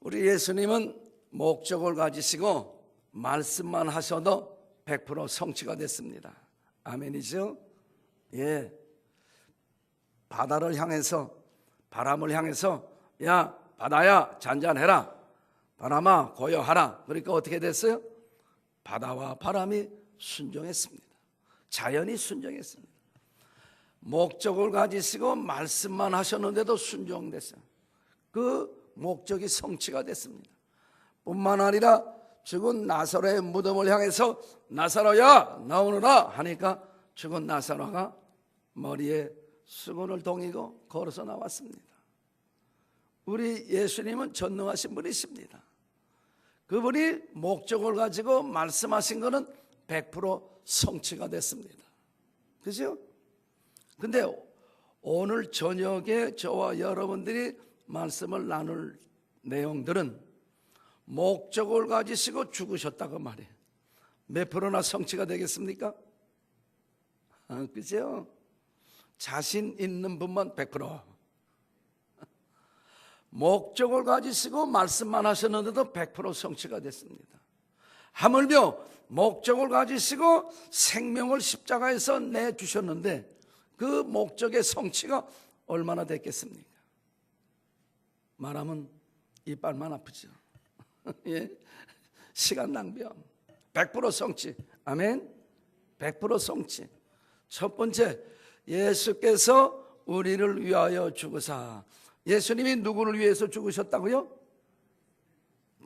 우리 예수님은 목적을 가지시고 말씀만 하셔도 100% 성취가 됐습니다. 아멘이죠? 예. 바다를 향해서, 바람을 향해서, 야 바다야 잔잔해라, 바람아 고요하라. 그러니까 어떻게 됐어요? 바다와 바람이 순종했습니다. 자연이 순종했습니다. 목적을 가지시고 말씀만 하셨는데도 순종됐어요. 그 목적이 성취가 됐습니다. 뿐만 아니라 죽은 나사로의 무덤을 향해서 나사로야 나오너라 하니까 죽은 나사로가 머리에 수건을 동이고 걸어서 나왔습니다. 우리 예수님은 전능하신 분이십니다. 그분이 목적을 가지고 말씀하신 것은 100% 성취가 됐습니다. 그죠? 근데 오늘 저녁에 저와 여러분들이 말씀을 나눌 내용들은 목적을 가지시고 죽으셨다고 말해요. 몇 프로나 성취가 되겠습니까? 그죠? 자신 있는 분만 100%. 목적을 가지시고 말씀만 하셨는데도 100% 성취가 됐습니다. 하물며 목적을 가지시고 생명을 십자가에서 내주셨는데 그 목적의 성취가 얼마나 됐겠습니까? 말하면 이빨만 아프죠. 예. 시간 낭비함. 100% 성취. 아멘. 100% 성취. 첫 번째, 예수께서 우리를 위하여 죽으사. 예수님이 누구를 위해서 죽으셨다고요?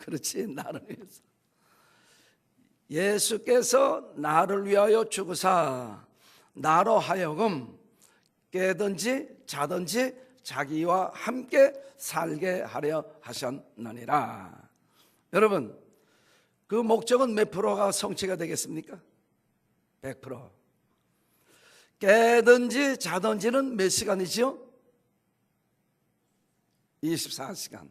그렇지, 나를 위해서. 예수께서 나를 위하여 죽으사 나로 하여금 깨든지 자든지 자기와 함께 살게 하려 하셨느니라. 여러분, 그 목적은 몇 프로가 성취가 되겠습니까? 100%. 깨든지 자든지는 몇 시간이죠? 24시간.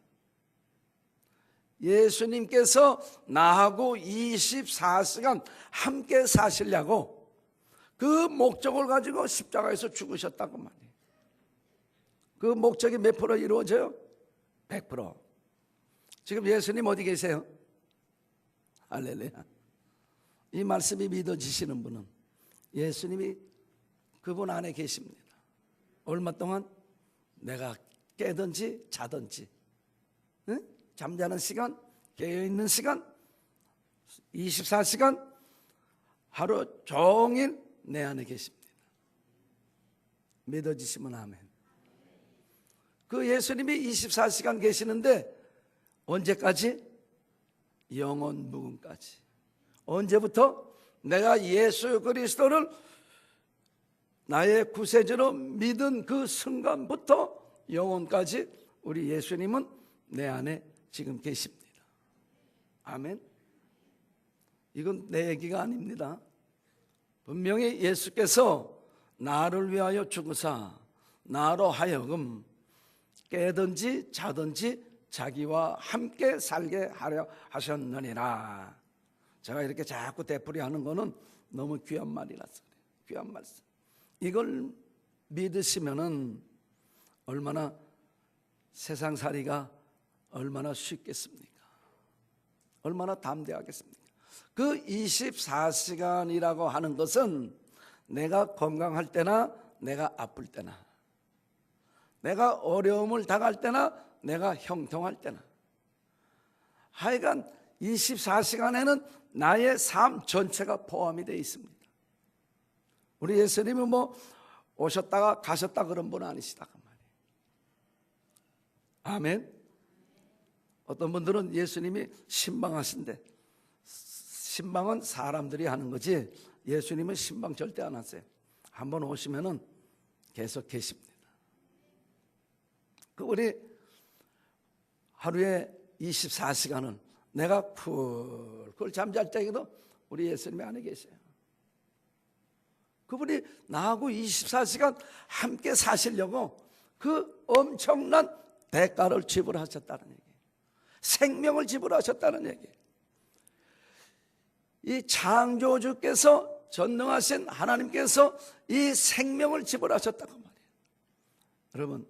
예수님께서 나하고 24시간 함께 사시려고 그 목적을 가지고 십자가에서 죽으셨다고 말이에요. 그 목적이 몇 프로 이루어져요? 100%. 지금 예수님 어디 계세요? 할렐루야. 이 말씀이 믿어지시는 분은 예수님이 그분 안에 계십니다. 얼마 동안? 내가 깨든지 자든지, 응? 잠자는 시간, 깨어있는 시간, 24시간, 하루 종일 내 안에 계십니다. 믿어지시면 아멘. 그 예수님이 24시간 계시는데 언제까지? 영원 무궁까지. 언제부터? 내가 예수 그리스도를 나의 구세주로 믿은 그 순간부터 영원까지 우리 예수님은 내 안에 지금 계십니다. 아멘. 이건 내 얘기가 아닙니다. 분명히 예수께서 나를 위하여 죽으사 나로 하여금 깨든지 자든지 자기와 함께 살게 하려 하셨느니라. 제가 이렇게 자꾸 되풀이하는 거는 너무 귀한 말이라서 그래요. 귀한 말씀. 이걸 믿으시면은 얼마나 세상살이가 얼마나 쉽겠습니까? 얼마나 담대하겠습니까? 그 24시간이라고 하는 것은 내가 건강할 때나 내가 아플 때나, 내가 어려움을 당할 때나 내가 형통할 때나, 하여간 24시간에는 나의 삶 전체가 포함이 되어 있습니다. 우리 예수님은 뭐 오셨다가 가셨다 그런 분 아니시다 그 말이에요. 아멘. 어떤 분들은 예수님이 신방하신데, 신방은 사람들이 하는 거지 예수님은 신방 절대 안 하세요. 한번 오시면은 계속 계십니다. 그 우리 하루에 24시간은 내가 쿨쿨 잠잘 때에도 우리 예수님이 안에 계세요. 그분이 나하고 24시간 함께 사시려고 그 엄청난 대가를 지불하셨다는 얘기예요. 생명을 지불하셨다는 얘기예요. 이 창조주께서, 전능하신 하나님께서 이 생명을 지불하셨다고 말이에요. 여러분,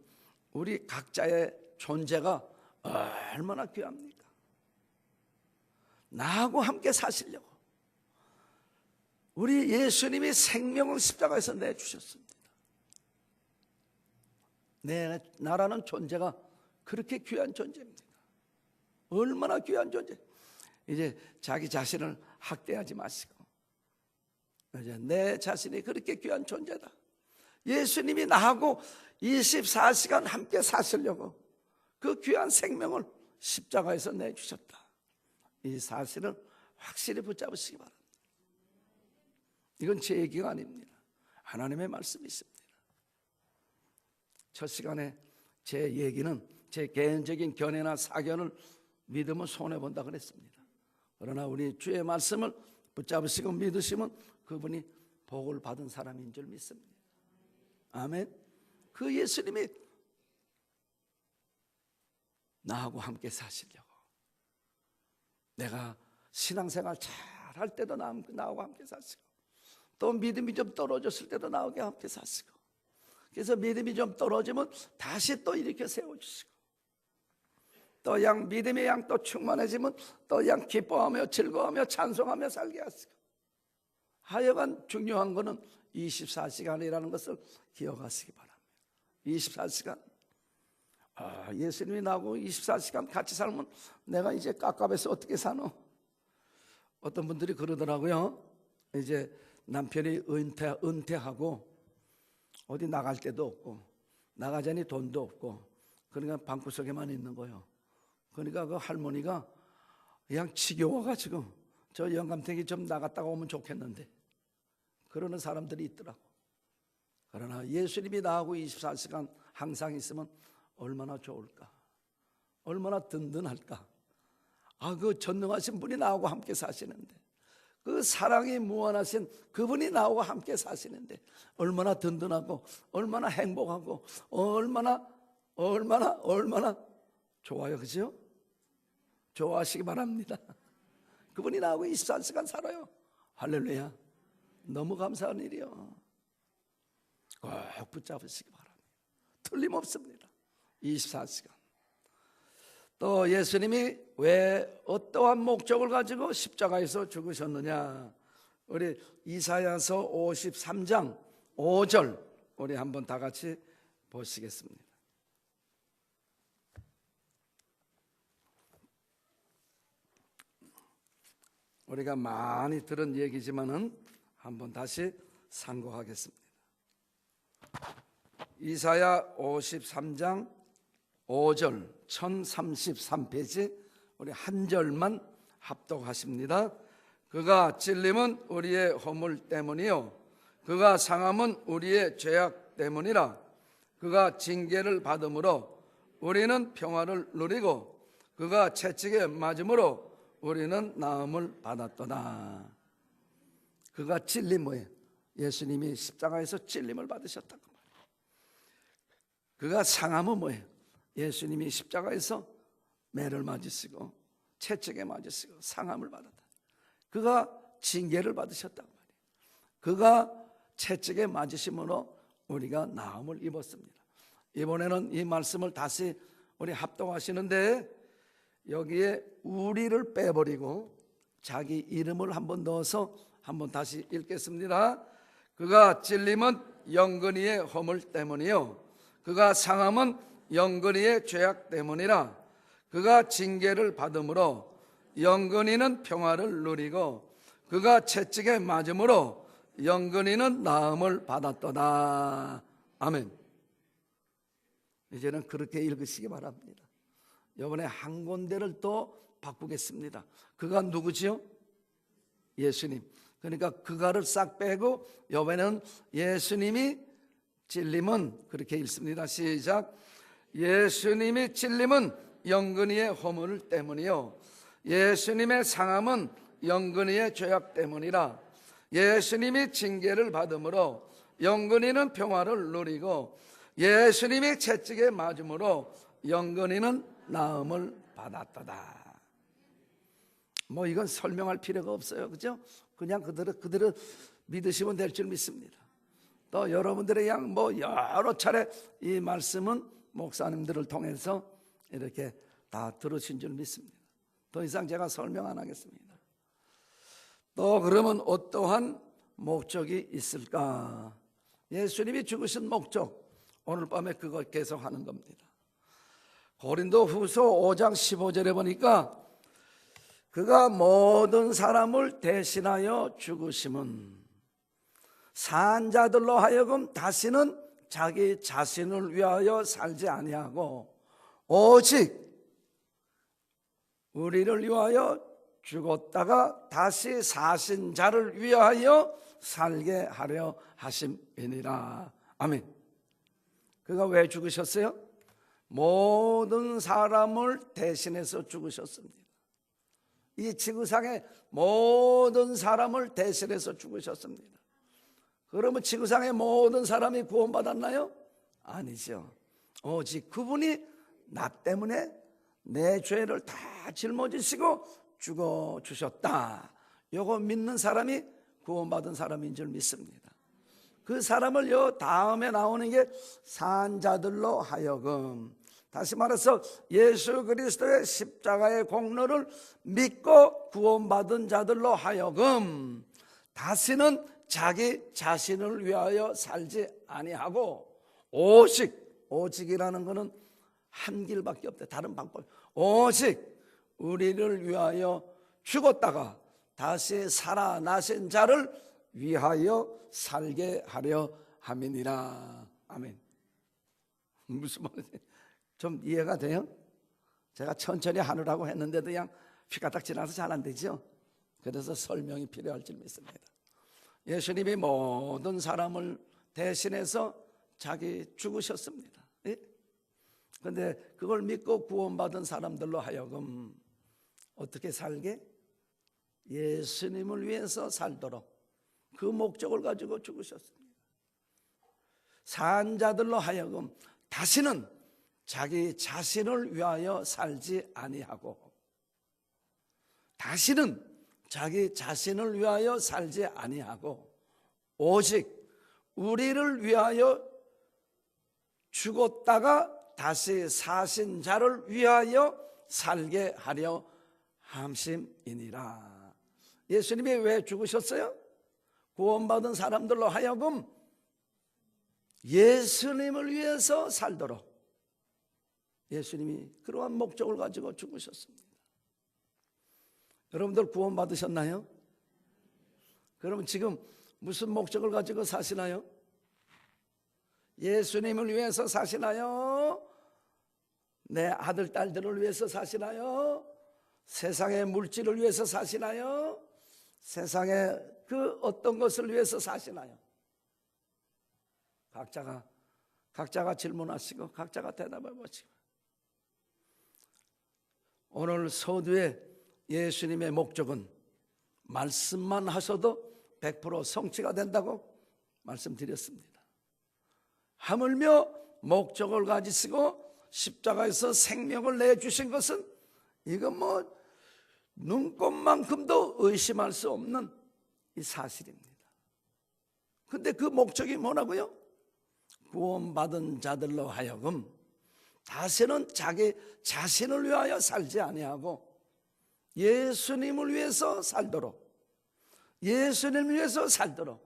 우리 각자의 존재가 얼마나 귀합니까? 나하고 함께 사시려고 우리 예수님이 생명을 십자가에서 내주셨습니다. 나라는 존재가 그렇게 귀한 존재입니다. 얼마나 귀한 존재. 이제 자기 자신을 학대하지 마시고, 이제 내 자신이 그렇게 귀한 존재다. 예수님이 나하고 24시간 함께 사시려고 그 귀한 생명을 십자가에서 내주셨다. 이 사실을 확실히 붙잡으시기 바랍니다. 이건 제 얘기가 아닙니다. 하나님의 말씀이 있습니다. 첫 시간에 제 얘기는 제 개인적인 견해나 사견을 믿으면 손해본다 그랬습니다. 그러나 우리 주의 말씀을 붙잡으시고 믿으시면 그분이 복을 받은 사람인 줄 믿습니다. 아멘. 그 예수님이 나하고 함께 사시려고, 내가 신앙생활 잘 할 때도 나하고 함께 사시고, 또 믿음이 좀 떨어졌을 때도 나하고 함께 사시고, 그래서 믿음이 좀 떨어지면 다시 또 일으켜 세워주시고, 또 믿음의 양 또 충만해지면 또 기뻐하며 즐거워하며 찬송하며 살게 하시고, 하여간 중요한 것은 24시간이라는 것을 기억하시기 바랍니다. 24시간. 예수님이 나하고 24시간 같이 살면 내가 이제 깝깝해서 어떻게 사노? 어떤 분들이 그러더라고요. 이제 남편이 은퇴하고 어디 나갈 데도 없고 나가자니 돈도 없고, 그러니까 방구석에만 있는 거예요. 그러니까 그 할머니가 그냥 지겨워가지고 저 영감탱이 좀 나갔다가 오면 좋겠는데 그러는 사람들이 있더라고. 그러나 예수님이 나하고 24시간 항상 있으면 얼마나 좋을까, 얼마나 든든할까. 그 전능하신 분이 나하고 함께 사시는데, 그 사랑이 무한하신 그분이 나하고 함께 사시는데 얼마나 든든하고 얼마나 행복하고 얼마나 좋아요. 그죠? 좋아하시기 바랍니다. 그분이 나하고 24시간 살아요. 할렐루야. 너무 감사한 일이요. 꼭 붙잡으시기 바랍니다. 틀림없습니다. 24시간. 또 예수님이 왜 어떠한 목적을 가지고 십자가에서 죽으셨느냐, 우리 이사야서 53장 5절 우리 한번 다 같이 보시겠습니다. 우리가 많이 들은 얘기지만은 한번 다시 상고하겠습니다. 이사야 53장 5절 1033페이지 우리 한 절만 합독하십니다. 그가 찔림은 우리의 허물 때문이요 그가 상함은 우리의 죄악 때문이라. 그가 징계를 받음으로 우리는 평화를 누리고 그가 채찍에 맞음으로 우리는 나음을 받았도다. 그가 찔림 뭐예요? 예수님이 십자가에서 찔림을 받으셨다고 말이에요. 그가 상함은 뭐예요? 예수님이 십자가에서 매를 맞으시고 채찍에 맞으시고 상함을 받았다. 그가 징계를 받으셨다고 말이에요. 그가 채찍에 맞으심으로 우리가 나음을 입었습니다. 이번에는 이 말씀을 다시 우리 합독하시는데 여기에 우리를 빼버리고 자기 이름을 한번 넣어서 한번 다시 읽겠습니다. 그가 찔림은 영근이의 허물 때문이요 그가 상함은 영근이의 죄악 때문이라. 그가 징계를 받음으로 영근이는 평화를 누리고 그가 채찍에 맞음으로 영근이는 나음을 받았도다. 아멘. 이제는 그렇게 읽으시기 바랍니다. 이번에 한 군데를 또 바꾸겠습니다. 그가 누구지요? 예수님. 그러니까 그가를 싹 빼고 이번에는 예수님이 찔림은 그렇게 읽습니다. 시작. 예수님이 찔림은 영근이의 허물 때문이요 예수님의 상함은 영근이의 죄악 때문이라. 예수님이 징계를 받음으로 영근이는 평화를 누리고 예수님이 채찍에 맞음으로 영근이는 나음을 받았도다. 뭐 이건 설명할 필요가 없어요. 그죠? 그냥 그대로 믿으시면 될 줄 믿습니다. 또 여러분들의 여러 차례 이 말씀은 목사님들을 통해서 이렇게 다 들으신 줄 믿습니다. 더 이상 제가 설명 안 하겠습니다. 또 그러면 어떠한 목적이 있을까? 예수님이 죽으신 목적, 오늘 밤에 그걸 계속하는 겁니다. 고린도 후서 5장 15절에 보니까 그가 모든 사람을 대신하여 죽으심은 산 자들로 하여금 다시는 자기 자신을 위하여 살지 아니하고 오직 우리를 위하여 죽었다가 다시 사신 자를 위하여 살게 하려 하심이니라. 아멘. 그가 왜 죽으셨어요? 모든 사람을 대신해서 죽으셨습니다. 이 지구상의 모든 사람을 대신해서 죽으셨습니다. 그러면 지구상의 모든 사람이 구원받았나요? 아니죠. 오직 그분이 나 때문에 내 죄를 다 짊어지시고 죽어주셨다. 요거 믿는 사람이 구원받은 사람인 줄 믿습니다. 그 사람을 요 다음에 나오는 게 산자들로 하여금, 다시 말해서 예수 그리스도의 십자가의 공로를 믿고 구원받은 자들로 하여금 다시는 자기 자신을 위하여 살지 아니하고 오직이라는 것은 한 길밖에 없다. 다른 방법. 오직 우리를 위하여 죽었다가 다시 살아나신 자를 위하여 살게 하려 함이니라. 아멘. 무슨 말이지? 좀 이해가 돼요? 제가 천천히 하느라고 했는데도 그냥 휘가닥 지나서 잘 안 되죠? 그래서 설명이 필요할 줄 믿습니다. 예수님이 모든 사람을 대신해서 자기 죽으셨습니다. 그런데 그걸 믿고 구원받은 사람들로 하여금 어떻게 살게? 예수님을 위해서 살도록 그 목적을 가지고 죽으셨습니다. 산자들로 하여금 다시는 자기 자신을 위하여 살지 아니하고 다시는 자기 자신을 위하여 살지 아니하고 오직 우리를 위하여 죽었다가 다시 사신 자를 위하여 살게 하려 함심이니라. 예수님이 왜 죽으셨어요? 구원받은 사람들로 하여금 예수님을 위해서 살도록 예수님이 그러한 목적을 가지고 죽으셨습니다. 여러분들 구원 받으셨나요? 그러면 지금 무슨 목적을 가지고 사시나요? 예수님을 위해서 사시나요? 내 아들, 딸들을 위해서 사시나요? 세상의 물질을 위해서 사시나요? 세상의 그 어떤 것을 위해서 사시나요? 각자가 질문하시고 각자가 대답해 보시고, 오늘 서두에 예수님의 목적은 말씀만 하셔도 100% 성취가 된다고 말씀드렸습니다. 하물며 목적을 가지시고 십자가에서 생명을 내주신 것은 이건 뭐 눈꼽만큼도 의심할 수 없는 이 사실입니다. 근데 그 목적이 뭐라고요? 구원받은 자들로 하여금 다시는 자기 자신을 위하여 살지 아니하고 예수님을 위해서 살도록, 예수님을 위해서 살도록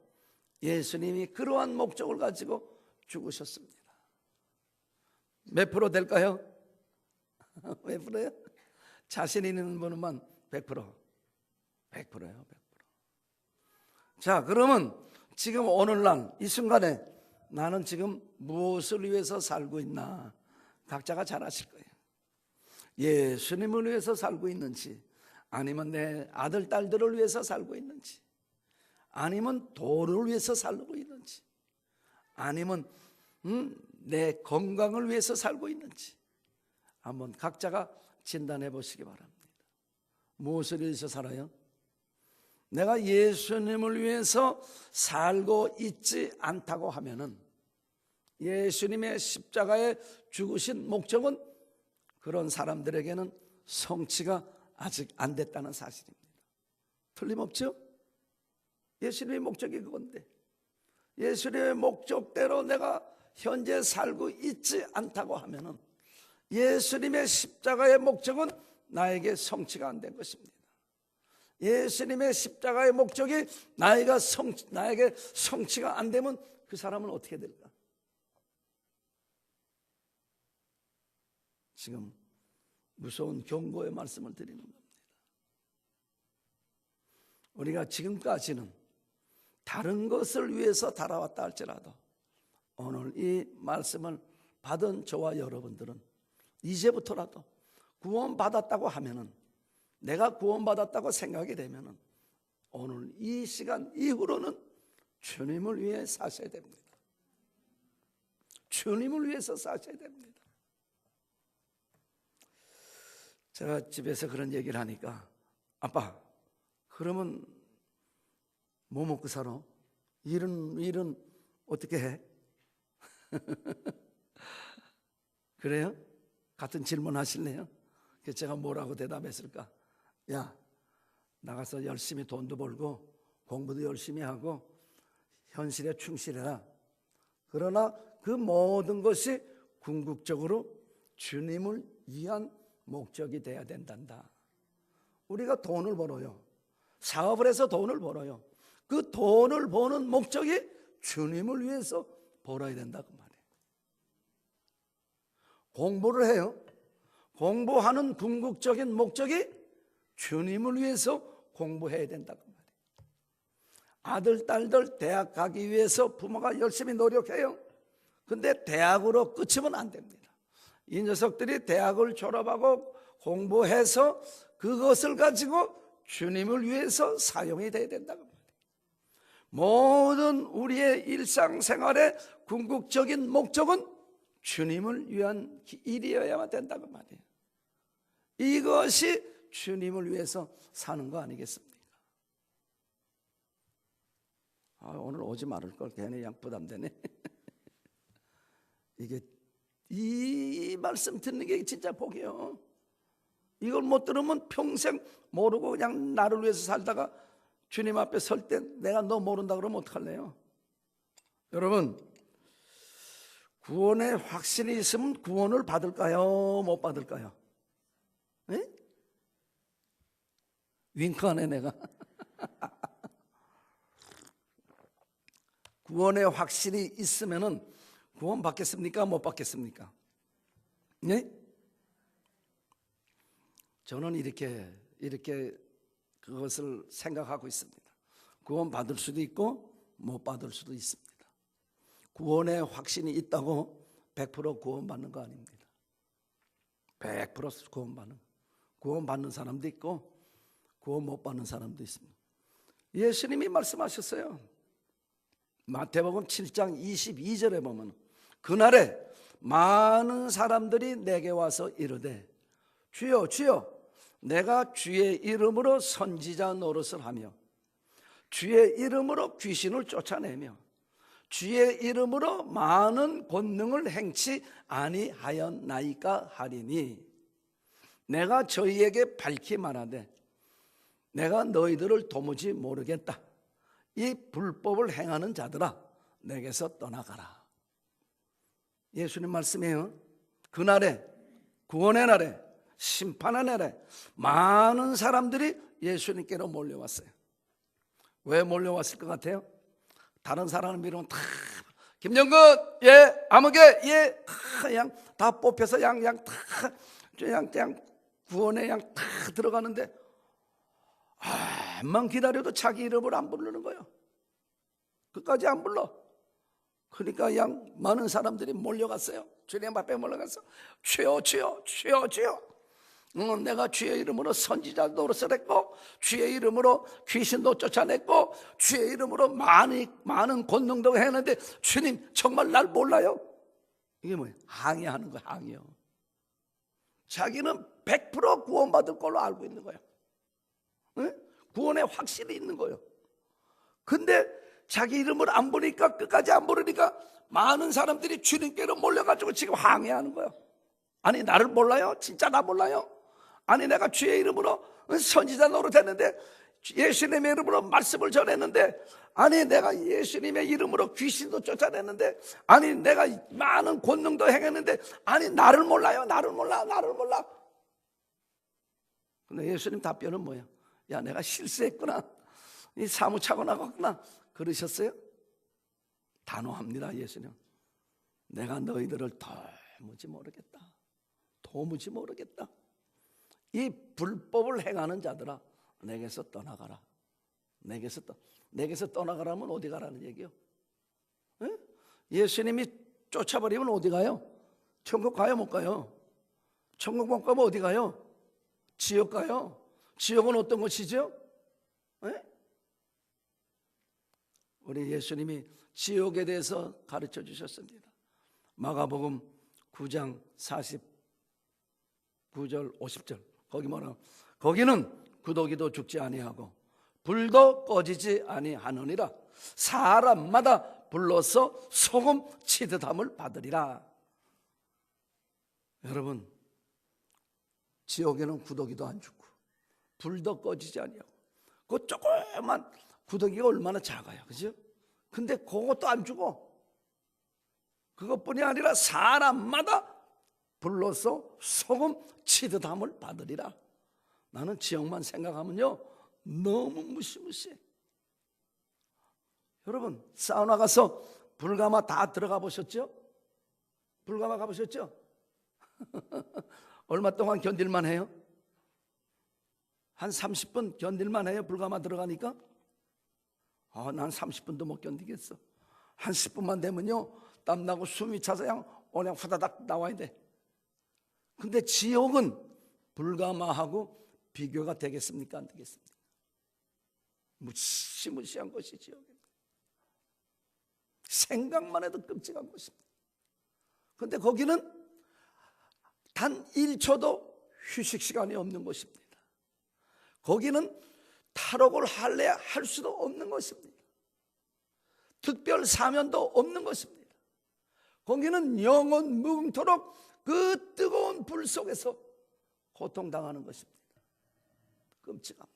예수님이 그러한 목적을 가지고 죽으셨습니다. 몇 프로 될까요? 몇 프로요? 자신 있는 분만 100%. 100%예요. 100%. 자, 그러면 지금 오늘날 이 순간에 나는 지금 무엇을 위해서 살고 있나? 각자가 잘 아실 거예요. 예수님을 위해서 살고 있는지, 아니면 내 아들, 딸들을 위해서 살고 있는지, 아니면 돈을 위해서 살고 있는지, 아니면 내 건강을 위해서 살고 있는지 한번 각자가 진단해 보시기 바랍니다. 무엇을 위해서 살아요? 내가 예수님을 위해서 살고 있지 않다고 하면은 예수님의 십자가에 죽으신 목적은 그런 사람들에게는 성취가 아직 안 됐다는 사실입니다. 틀림없죠? 예수님의 목적이 그건데 예수님의 목적대로 내가 현재 살고 있지 않다고 하면은 예수님의 십자가의 목적은 나에게 성취가 안 된 것입니다. 예수님의 십자가의 목적이 나에게 성취가 안 되면 그 사람은 어떻게 될까? 지금 무서운 경고의 말씀을 드리는 겁니다. 우리가 지금까지는 다른 것을 위해서 달아왔다 할지라도 오늘 이 말씀을 받은 저와 여러분들은 이제부터라도 구원받았다고 하면은, 내가 구원받았다고 생각이 되면은 오늘 이 시간 이후로는 주님을 위해 사셔야 됩니다. 주님을 위해서 사셔야 됩니다. 제가 집에서 그런 얘기를 하니까, 아빠, 그러면 뭐 먹고 살아? 일은 어떻게 해? 그래요? 같은 질문 하실래요? 그래서 제가 뭐라고 대답했을까? 야, 나가서 열심히 돈도 벌고 공부도 열심히 하고 현실에 충실해라. 그러나 그 모든 것이 궁극적으로 주님을 위한 목적이 돼야 된단다. 우리가 돈을 벌어요. 사업을 해서 돈을 벌어요. 그 돈을 버는 목적이 주님을 위해서 벌어야 된다고 말이에요. 공부를 해요. 공부하는 궁극적인 목적이 주님을 위해서 공부해야 된다고 말이에요. 아들, 딸들 대학 가기 위해서 부모가 열심히 노력해요. 근데 대학으로 끝이면 안 됩니다. 이 녀석들이 대학을 졸업하고 공부해서 그것을 가지고 주님을 위해서 사용이 돼야 된다고 말이에요. 모든 우리의 일상생활의 궁극적인 목적은 주님을 위한 일이어야만 된다고 말이에요. 이것이 주님을 위해서 사는 거 아니겠습니까? 오늘 오지 말을 걸, 괜히 양 부담되네. 이게 이 말씀 듣는 게 진짜 복이에요. 이걸 못 들으면 평생 모르고 그냥 나를 위해서 살다가 주님 앞에 설 때 내가 너 모른다 그러면 어떡할래요? 여러분, 구원의 확신이 있으면 구원을 받을까요? 못 받을까요? 네? 윙크하네 내가. 구원의 확신이 있으면은 구원 받겠습니까? 못 받겠습니까? 네? 저는 이렇게 그것을 생각하고 있습니다. 구원 받을 수도 있고 못 받을 수도 있습니다. 구원의 확신이 있다고 100% 구원받는 거 아닙니다. 100% 구원받는 사람도 있고 구원 못 받는 사람도 있습니다. 예수님이 말씀하셨어요. 마태복음 7장 22절에 보면, 그날에 많은 사람들이 내게 와서 이르되 주여 주여, 내가 주의 이름으로 선지자 노릇을 하며 주의 이름으로 귀신을 쫓아내며 주의 이름으로 많은 권능을 행치 아니하였나이까 하리니, 내가 저희에게 밝히 말하되 내가 너희들을 도무지 모르겠다. 이 불법을 행하는 자들아, 내게서 떠나가라. 예수님 말씀이에요. 그날에, 구원의 날에, 심판의 날에 많은 사람들이 예수님께로 몰려왔어요. 왜 몰려왔을 것 같아요? 다른 사람 이름은 다 김정근, 예, 아무개, 예, 그냥 다 뽑혀서 그냥 구원에 그냥 다 들어가는데, 암만 기다려도 자기 이름을 안 부르는 거예요. 끝까지 안 불러. 그러니까 그냥 많은 사람들이 몰려갔어요. 주님 앞에 몰려가서 주여 주여 주여 주여, 내가 주의 이름으로 선지자 노릇을 했고 주의 이름으로 귀신도 쫓아냈고 주의 이름으로 많은 권능도 했는데 주님 정말 날 몰라요? 이게 뭐예요? 항의하는 거예요. 항의요. 자기는 100% 구원받을 걸로 알고 있는 거예요. 응? 구원의 확신이 있는 거예요. 근데 자기 이름을 안 부르니까, 끝까지 안 부르니까 많은 사람들이 주님께로 몰려가지고 지금 항의하는 거예요. 아니, 나를 몰라요? 진짜 나 몰라요? 아니, 내가 주의 이름으로 선지자 노릇했는데 예수님의 이름으로 말씀을 전했는데, 아니 내가 예수님의 이름으로 귀신도 쫓아냈는데, 아니 내가 많은 권능도 행했는데, 아니 나를 몰라요. 나를 몰라. 근데 예수님 답변은 뭐예요? 야, 내가 실수했구나, 이 사무차고 나갔구나, 그러셨어요? 단호합니다. 예수님, 내가 너희들을 도무지 모르겠다. 이 불법을 행하는 자들아, 내게서 떠나가라. 내게서 떠나가라면 어디 가라는 얘기요? 에? 예수님이 쫓아버리면 어디 가요? 천국 가요, 못 가요? 천국 못 가면 어디 가요? 지옥 가요. 지옥은 어떤 곳이죠? 에? 우리 예수님이 지옥에 대해서 가르쳐 주셨습니다. 마가복음 9장 49절 50절 거기 뭐라? 거기는 구더기도 죽지 아니하고 불도 꺼지지 아니하느니라. 사람마다 불러서 소금 치듯함을 받으리라. 여러분, 지옥에는 구더기도 안 죽고 불도 꺼지지 아니하고, 그 조그만 구더기가 얼마나 작아요, 그죠? 근데 그것도 안 죽어. 그것뿐이 아니라 사람마다 불러서 소금 치듯함을 받으리라. 나는 지옥만 생각하면요 너무 무시무시해. 여러분, 사우나 가서 불가마 다 들어가 보셨죠? 불가마 가보셨죠? 얼마 동안 견딜만 해요? 한 30분 견딜만 해요? 불가마 들어가니까? 난 30분도 못 견디겠어. 한 10분만 되면요 땀나고 숨이 차서 그냥 후다닥 나와야 돼. 근데 지옥은 불가마하고 비교가 되겠습니까? 안 되겠습니까? 무시무시한 것이 지옥입니다. 생각만 해도 끔찍한 것입니다. 근데 거기는 단 1초도 휴식 시간이 없는 것입니다. 거기는 탈옥을 할래야 할 수도 없는 것입니다. 특별 사면도 없는 것입니다. 거기는 영원 무궁토록 그 뜨거운 불 속에서 고통당하는 것입니다. 끔찍합니다.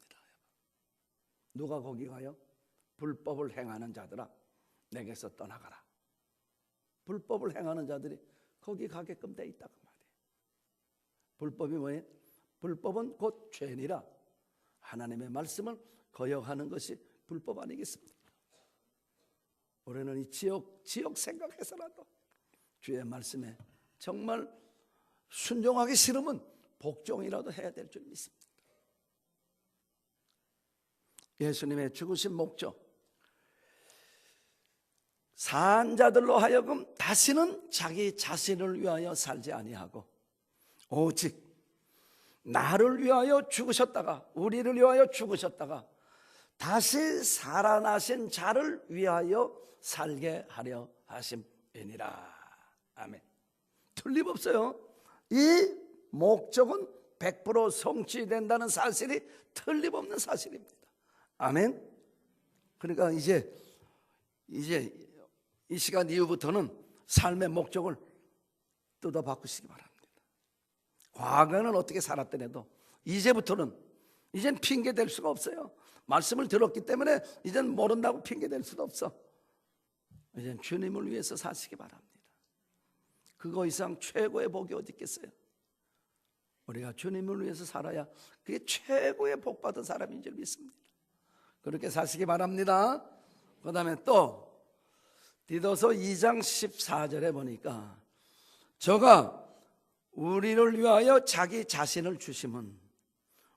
누가 거기 가요? 불법을 행하는 자들아, 내게서 떠나가라. 불법을 행하는 자들이 거기 가게끔 돼 있다고 말이에요. 불법이 뭐예요? 불법은 곧 죄니라. 하나님의 말씀을 거역하는 것이 불법 아니겠습니까? 우리는 이 지옥 생각해서라도 주의 말씀에 정말 순종하기 싫으면 복종이라도 해야 될 줄 믿습니다. 예수님의 죽으신 목적, 산자들로 하여금 다시는 자기 자신을 위하여 살지 아니하고 오직 나를 위하여 죽으셨다가, 우리를 위하여 죽으셨다가 다시 살아나신 자를 위하여 살게 하려 하심이니라. 아멘. 틀림없어요. 이 목적은 100% 성취된다는 사실이 틀림없는 사실입니다. 아멘. 그러니까 이제 이 시간 이후부터는 삶의 목적을 뜯어 바꾸시기 바랍니다. 과거에는 어떻게 살았더라도 이제부터는, 이젠 핑계 댈 수가 없어요. 말씀을 들었기 때문에 이젠 모른다고 핑계 댈 수도 없어. 이젠 주님을 위해서 사시기 바랍니다. 그거 이상 최고의 복이 어디 있겠어요? 우리가 주님을 위해서 살아야 그게 최고의 복 받은 사람인 줄 믿습니다. 그렇게 사시기 바랍니다. 그 다음에 또 디도서 2장 14절에 보니까 저가 우리를 위하여 자기 자신을 주심은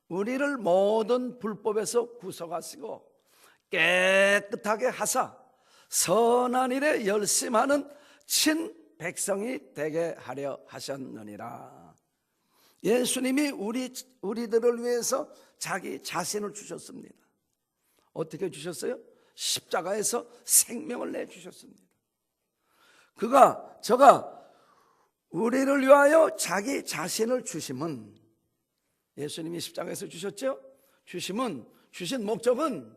우리를 모든 불법에서 구속하시고 깨끗하게 하사 선한 일에 열심하는 친 백성이 되게 하려 하셨느니라. 예수님이 우리들을 위해서 자기 자신을 주셨습니다. 어떻게 주셨어요? 십자가에서 생명을 내주셨습니다. 저가 우리를 위하여 자기 자신을 주심은, 예수님이 십자가에서 주셨죠? 주신 목적은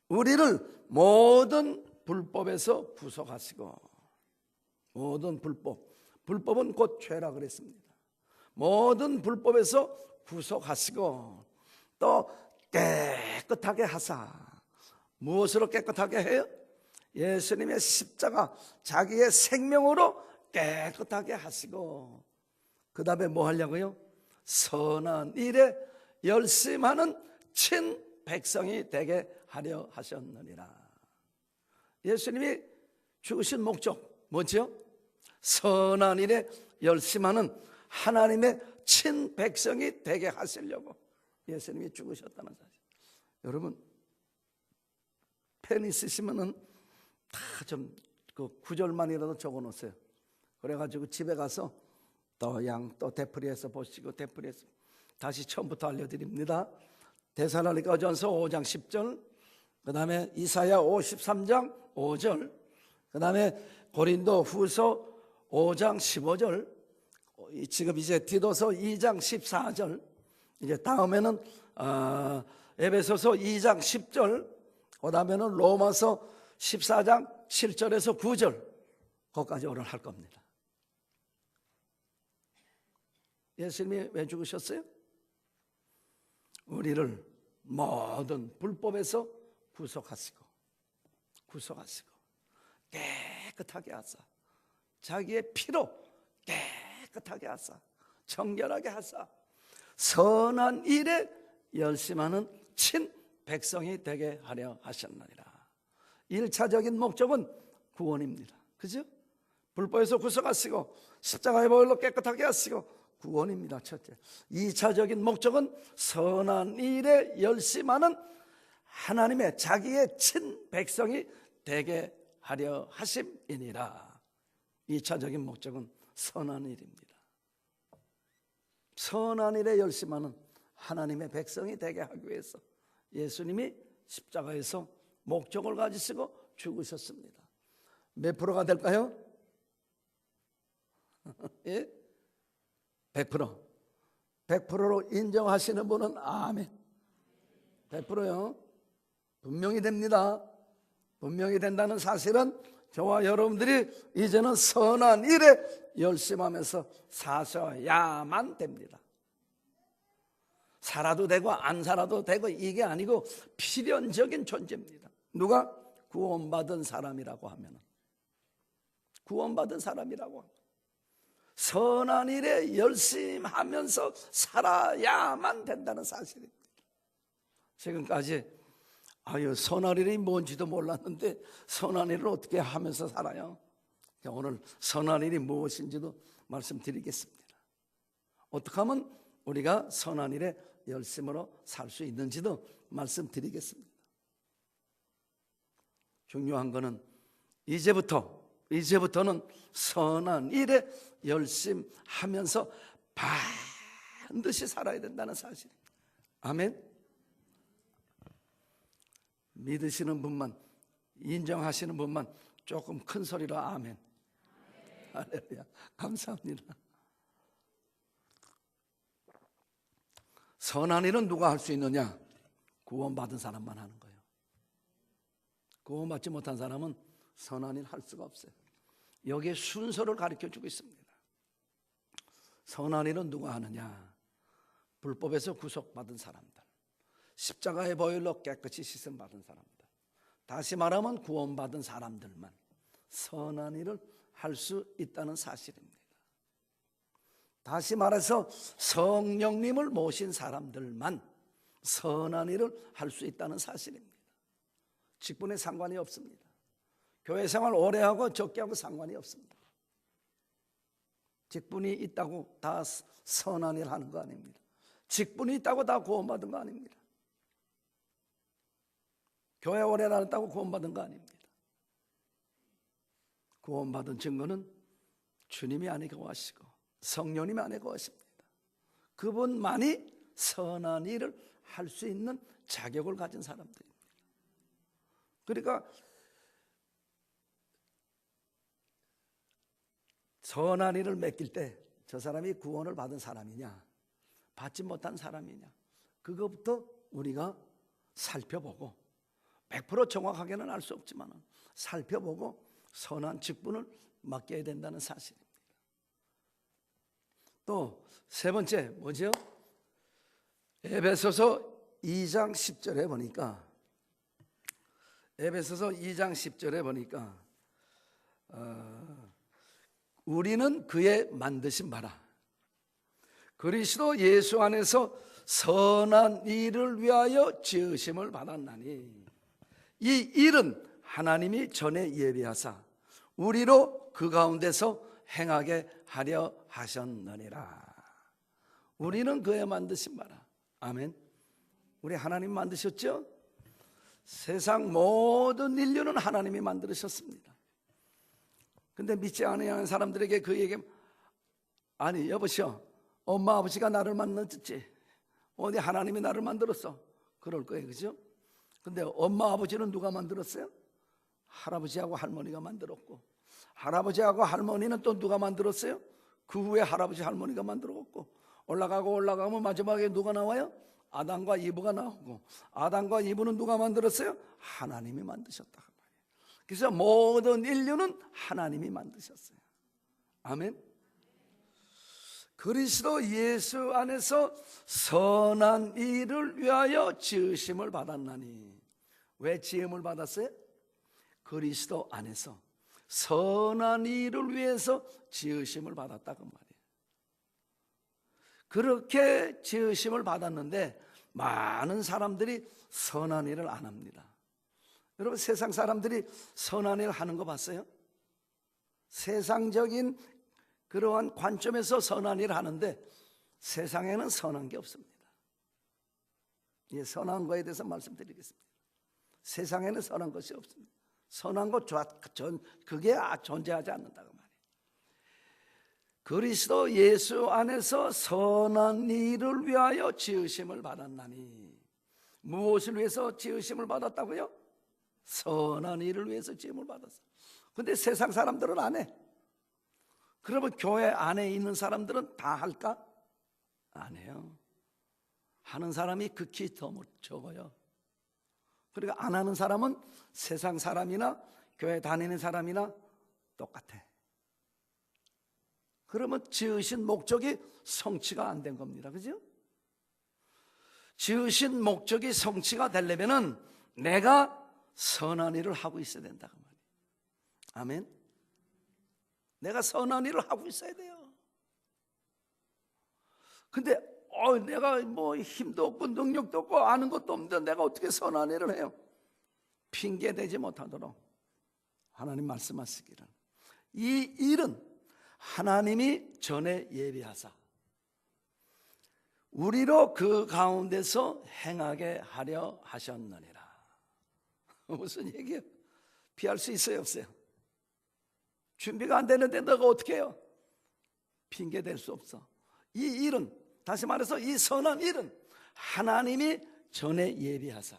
우리를 모든 불법에서 구속하시고, 모든 불법은 곧 죄라 그랬습니다. 모든 불법에서 구속하시고 또 깨끗하게 하사. 무엇으로 깨끗하게 해요? 예수님의 십자가, 자기의 생명으로 깨끗하게 하시고, 그 다음에 뭐 하려고요? 선한 일에 열심하는 친 백성이 되게 하려 하셨느니라. 예수님이 죽으신 목적 뭐죠? 선한 일에 열심하는 하나님의 친 백성이 되게 하시려고 예수님이 죽으셨다는 사실. 여러분, 펜 있으시면은 다 좀 그 구절만이라도 적어 놓으세요. 그래가지고 집에 가서 또 되풀이해서 보시고, 되풀이해서 다시 처음부터 알려드립니다. 데살로니가전서 5장 10절, 그 다음에 이사야 53장 5절, 그 다음에 고린도 후서 5장 15절, 지금 이제 디도서 2장 14절, 이제 다음에는 에베소서 2장 10절, 그 다음에는 로마서 14장 7절에서 9절, 거기까지 오늘 할 겁니다. 예수님이 왜 죽으셨어요? 우리를 모든 불법에서 구속하시고 깨끗하게 하사, 자기의 피로 깨끗하게 하사, 정결하게 하사, 선한 일에 열심하는 친 백성이 되게 하려 하셨느니라. 1차적인 목적은 구원입니다. 그죠? 불법에서 구속하시고 십자가의 보혈로 깨끗하게 하시고 구원입니다. 첫째. 2차적인 목적은 선한 일에 열심하는 하나님의 자기의 친 백성이 되게 하려 하심이니라. 2차적인 목적은 선한 일입니다. 선한 일에 열심하는 하나님의 백성이 되게 하기 위해서 예수님이 십자가에서 목적을 가지시고 죽으셨습니다. 몇 프로가 될까요? 예? 100%. 100%로 인정하시는 분은 아멘. 100%요. 분명히 됩니다. 분명히 된다는 사실은 저와 여러분들이 이제는 선한 일에 열심하면서 사셔야만 됩니다. 살아도 되고 안 살아도 되고 이게 아니고 필연적인 존재입니다. 누가? 구원받은 사람이라고 하면, 구원받은 사람이라고 하면 선한 일에 열심하면서 살아야만 된다는 사실입니다. 지금까지 선한 일이 뭔지도 몰랐는데 선한 일을 어떻게 하면서 살아요? 오늘 선한 일이 무엇인지도 말씀드리겠습니다. 어떻게 하면 우리가 선한 일에 열심으로 살 수 있는지도 말씀드리겠습니다. 중요한 것은 이제부터는 선한 일에 열심하면서 반드시 살아야 된다는 사실입니다. 아멘. 믿으시는 분만, 인정하시는 분만 조금 큰 소리로 아멘. 할렐루야. 감사합니다. 선한 일은 누가 할 수 있느냐? 구원받은 사람만 하는 거예요. 구원받지 못한 사람은 선한 일 할 수가 없어요. 여기에 순서를 가르쳐주고 있습니다. 선한 일은 누가 하느냐? 불법에서 구속받은 사람들, 십자가의 보혈로 깨끗이 씻음받은 사람들, 다시 말하면 구원받은 사람들만 선한 일을 할 수 있다는 사실입니다. 다시 말해서 성령님을 모신 사람들만 선한 일을 할 수 있다는 사실입니다. 직분에 상관이 없습니다. 교회 생활 오래 하고 적게 하고 상관이 없습니다. 직분이 있다고 다 선한 일 하는 거 아닙니다. 직분이 있다고 다 구원받은 거 아닙니다. 교회 오래 다녔다고 구원받은 거 아닙니다. 구원받은 증거는 주님이 안에 거하시고 성령님이 안에 거하십니다. 그분만이 선한 일을 할 수 있는 자격을 가진 사람들입니다. 그러니까 선한 일을 맡길 때 저 사람이 구원을 받은 사람이냐 받지 못한 사람이냐 그것부터 우리가 살펴보고 100% 정확하게는 알 수 없지만 살펴보고 선한 직분을 맡겨야 된다는 사실입니다. 또 세 번째 뭐죠? 에베소서 2장 10절에 보니까, 에베소서 2장 10절에 보니까 우리는 그의 만드신 바라 그리스도 예수 안에서 선한 일을 위하여 지으심을 받았나니, 이 일은 하나님이 전에 예비하사 우리로 그 가운데서 행하게 하려 하셨느니라. 우리는 그의 만드신 바라. 아멘. 우리 하나님 만드셨죠? 세상 모든 인류는 하나님이 만들으셨습니다. 근데 믿지 않는 사람들에게 그 얘기, 아니 여보시오, 엄마 아버지가 나를 만들었지, 어디 하나님이 나를 만들었어, 그럴 거예요. 그죠? 근데 엄마 아버지는 누가 만들었어요? 할아버지하고 할머니가 만들었고, 할아버지하고 할머니는 또 누가 만들었어요? 그 후에 할아버지 할머니가 만들었고, 올라가면 마지막에 누가 나와요? 아담과 이브가 나오고, 아담과 이브는 누가 만들었어요? 하나님이 만드셨다. 그래서 모든 인류는 하나님이 만드셨어요. 아멘. 그리스도 예수 안에서 선한 일을 위하여 지으심을 받았나니. 왜 지음을 받았어요? 그리스도 안에서 선한 일을 위해서 지으심을 받았다 그 말이에요. 그렇게 지으심을 받았는데 많은 사람들이 선한 일을 안 합니다. 여러분, 세상 사람들이 선한 일 하는 거 봤어요? 세상적인 그러한 관점에서 선한 일 하는데 세상에는 선한 게 없습니다. 예, 선한 거에 대해서 말씀드리겠습니다. 세상에는 선한 것이 없습니다. 선한 것 그게 존재하지 않는다고 말이에요. 그리스도 예수 안에서 선한 일을 위하여 지으심을 받았나니. 무엇을 위해서 지으심을 받았다고요? 선한 일을 위해서 지음을 받았어요. 근데 세상 사람들은 안 해. 그러면 교회 안에 있는 사람들은 다 할까? 안 해요. 하는 사람이 극히 더 적어요. 그러니까 안 하는 사람은 세상 사람이나 교회 다니는 사람이나 똑같아. 그러면 지으신 목적이 성취가 안 된 겁니다. 그죠? 지으신 목적이 성취가 되려면은 내가 선한 일을 하고 있어야 된다고 말이에요. 아멘. 내가 선한 일을 하고 있어야 돼요. 근데 내가 뭐 힘도 없고 능력도 없고 아는 것도 없는데 내가 어떻게 선한 일을 해요? 핑계 대지 못하도록 하나님 말씀하시기를, 이 일은 하나님이 전에 예비하사 우리로 그 가운데서 행하게 하려 하셨느니라. 무슨 얘기예요? 피할 수 있어요, 없어요? 준비가 안 되는데 너가 어떻게 해요? 핑계 댈 수 없어. 이 일은, 다시 말해서 이 선한 일은 하나님이 전에 예비하사.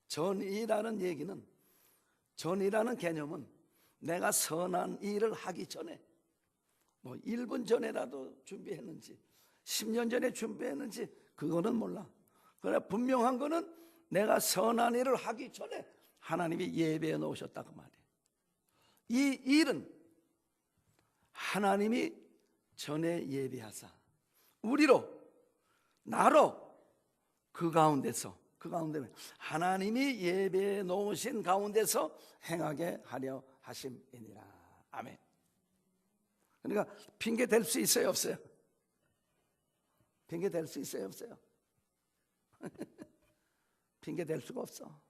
전이라는 얘기는, 전이라는 개념은 내가 선한 일을 하기 전에, 뭐 1분 전에라도 준비했는지 10년 전에 준비했는지 그거는 몰라. 그러나 분명한 거는 내가 선한 일을 하기 전에 하나님이 예배해 놓으셨다고 말이에요. 이 일은 하나님이 전에 예비하사 우리로, 나로 그 가운데서, 그 가운데 하나님이 예배해 놓으신 가운데서 행하게 하려 하심이니라. 아멘. 그러니까 핑계 댈 수 있어요, 없어요? 핑계 댈 수 있어요, 없어요? 핑계 댈 수가 없어.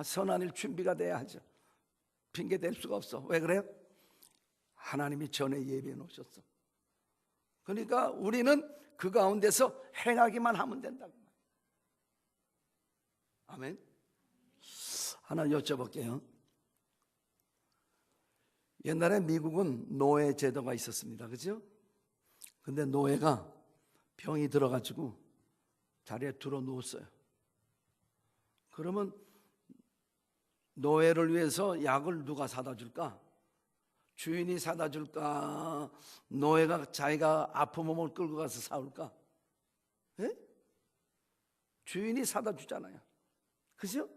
선한 일 준비가 돼야 하죠. 핑계 댈 수가 없어. 왜 그래요? 하나님이 전에 예비해 놓으셨어. 그러니까 우리는 그 가운데서 행하기만 하면 된다고. 아멘. 하나 여쭤볼게요. 옛날에 미국은 노예 제도가 있었습니다. 그죠? 근데 노예가 병이 들어가지고 자리에 들어 누웠어요. 그러면 노예를 위해서 약을 누가 사다 줄까? 주인이 사다 줄까? 노예가 자기가 아픈 몸을 끌고 가서 사올까? 예? 주인이 사다 주잖아요. 그죠?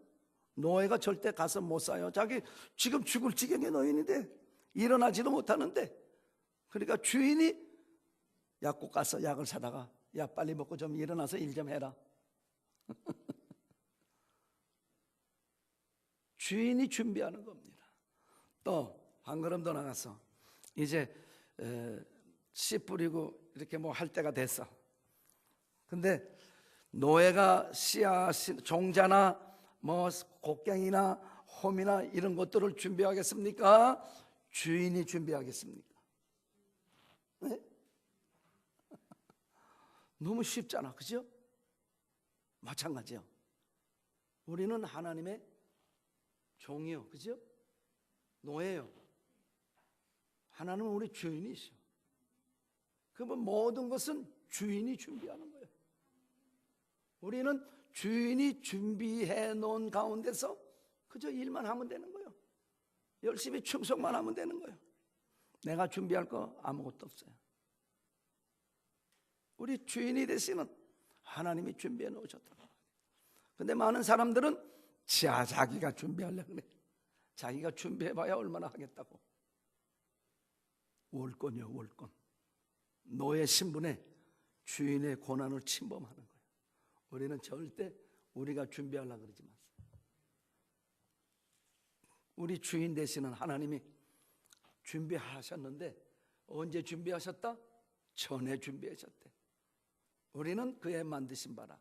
노예가 절대 가서 못 사요. 자기 지금 죽을 지경의 노인인데 일어나지도 못하는데, 그러니까 주인이 약국 가서 약을 사다가 야, 빨리 먹고 좀 일어나서 일 좀 해라. 주인이 준비하는 겁니다. 또 한 걸음 더 나가서 이제 씨 뿌리고 이렇게 뭐 할 때가 됐어. 근데 노예가 씨앗, 종자나 뭐 곡괭이나 홈이나 이런 것들을 준비하겠습니까? 주인이 준비하겠습니까? 네? 너무 쉽잖아, 그죠? 마찬가지요. 우리는 하나님의 종이요, 그죠? 노예요. 하나님은 우리 주인이시오. 그러면 모든 것은 주인이 준비하는 거예요. 우리는 주인이 준비해 놓은 가운데서 그저 일만 하면 되는 거예요. 열심히 충성만 하면 되는 거예요. 내가 준비할 거 아무것도 없어요. 우리 주인이 되시는 하나님이 준비해 놓으셨다. 근데 많은 사람들은 자기가 준비하려고 그래. 자기가 준비해봐야 얼마나 하겠다고. 월권이요, 월권. 노예 신분에 주인의 고난을 침범하는 거예요. 우리는 절대 우리가 준비하려고 그러지 마세요. 우리 주인 되시는 하나님이 준비하셨는데 언제 준비하셨다? 전에 준비하셨대. 우리는 그의 만드신 바라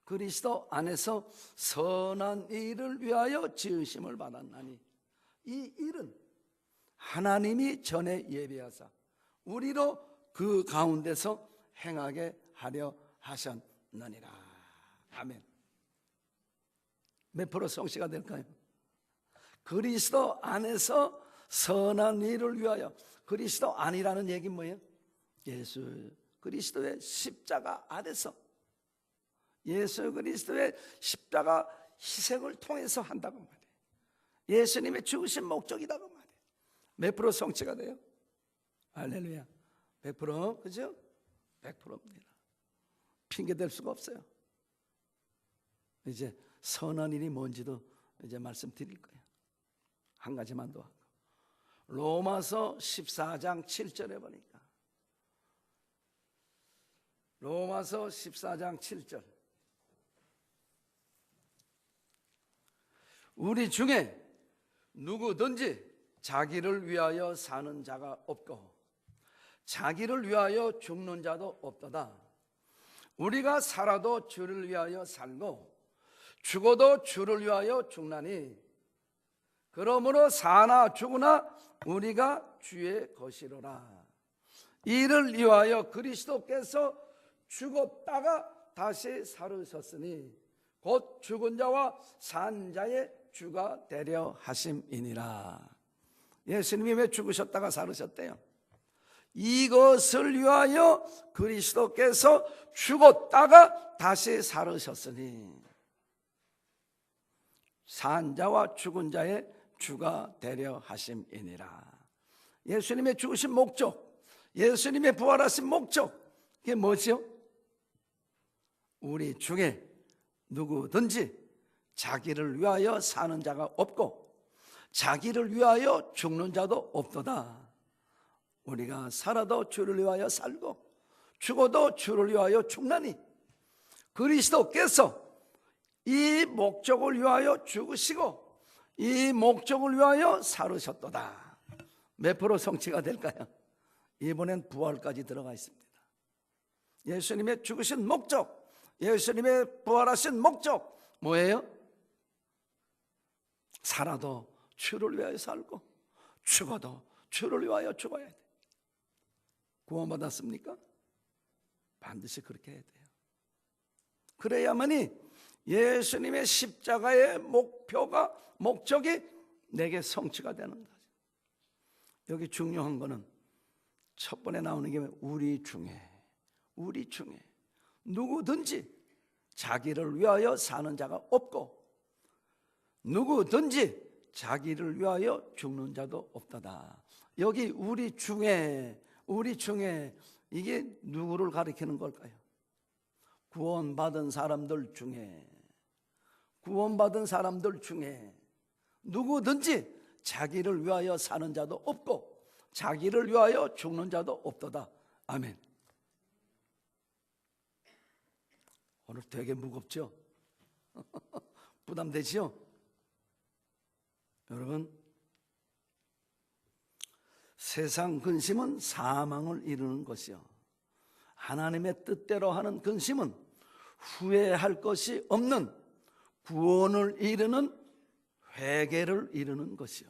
그리스도 안에서 선한 일을 위하여 지으심을 받았나니 이 일은 하나님이 전에 예비하사 우리로 그 가운데서 행하게 하려 하셨느니라. 아멘. 몇 프로 성취가 될까요? 그리스도 안에서 선한 일을 위하여. 그리스도 안이라는 얘기는 뭐예요? 예수 그리스도의 십자가 안에서, 예수 그리스도의 십자가 희생을 통해서 한다고 말해요. 예수님의 죽으신 목적이라고 말해요. 몇 프로 성취가 돼요? 할렐루야. 100%, 그죠? 100%입니다. 핑계 댈 수가 없어요. 이제 선한 일이 뭔지도 이제 말씀드릴 거예요. 한 가지만 더 하고. 로마서 14장 7절에 보니까, 로마서 14장 7절, 우리 중에 누구든지 자기를 위하여 사는 자가 없고 자기를 위하여 죽는 자도 없도다. 우리가 살아도 주를 위하여 살고 죽어도 주를 위하여 죽나니 그러므로 사나 죽으나 우리가 주의 것이로라. 이를 위하여 그리스도께서 죽었다가 다시 살으셨으니 곧 죽은 자와 산 자의 주가 되려 하심이니라. 예수님이 왜 죽으셨다가 살으셨대요? 이것을 위하여 그리스도께서 죽었다가 다시 살으셨으니 산 자와 죽은 자의 주가 되려 하심이니라. 예수님의 죽으신 목적, 예수님의 부활하신 목적, 그게 뭐죠? 우리 중에 누구든지 자기를 위하여 사는 자가 없고 자기를 위하여 죽는 자도 없도다. 우리가 살아도 주를 위하여 살고 죽어도 주를 위하여 죽나니 그리스도께서 이 목적을 위하여 죽으시고 이 목적을 위하여 살으셨도다. 몇 프로 성취가 될까요? 이번엔 부활까지 들어가 있습니다. 예수님의 죽으신 목적, 예수님의 부활하신 목적 뭐예요? 살아도 주를 위하여 살고 죽어도 주를 위하여 죽어야 돼. 구원받았습니까? 반드시 그렇게 해야 돼요. 그래야만이 예수님의 십자가의 목적이 내게 성취가 되는 거죠. 여기 중요한 거는 첫 번에 나오는 게 우리 중에 누구든지 자기를 위하여 사는 자가 없고 누구든지 자기를 위하여 죽는 자도 없다다. 여기 우리 중에 이게 누구를 가리키는 걸까요? 구원받은 사람들 중에 누구든지 자기를 위하여 사는 자도 없고 자기를 위하여 죽는 자도 없도다. 아멘. 오늘 되게 무겁죠? 부담되지요? 여러분, 세상 근심은 사망을 이루는 것이요, 하나님의 뜻대로 하는 근심은 후회할 것이 없는 구원을 이루는 회개를 이루는 것이요,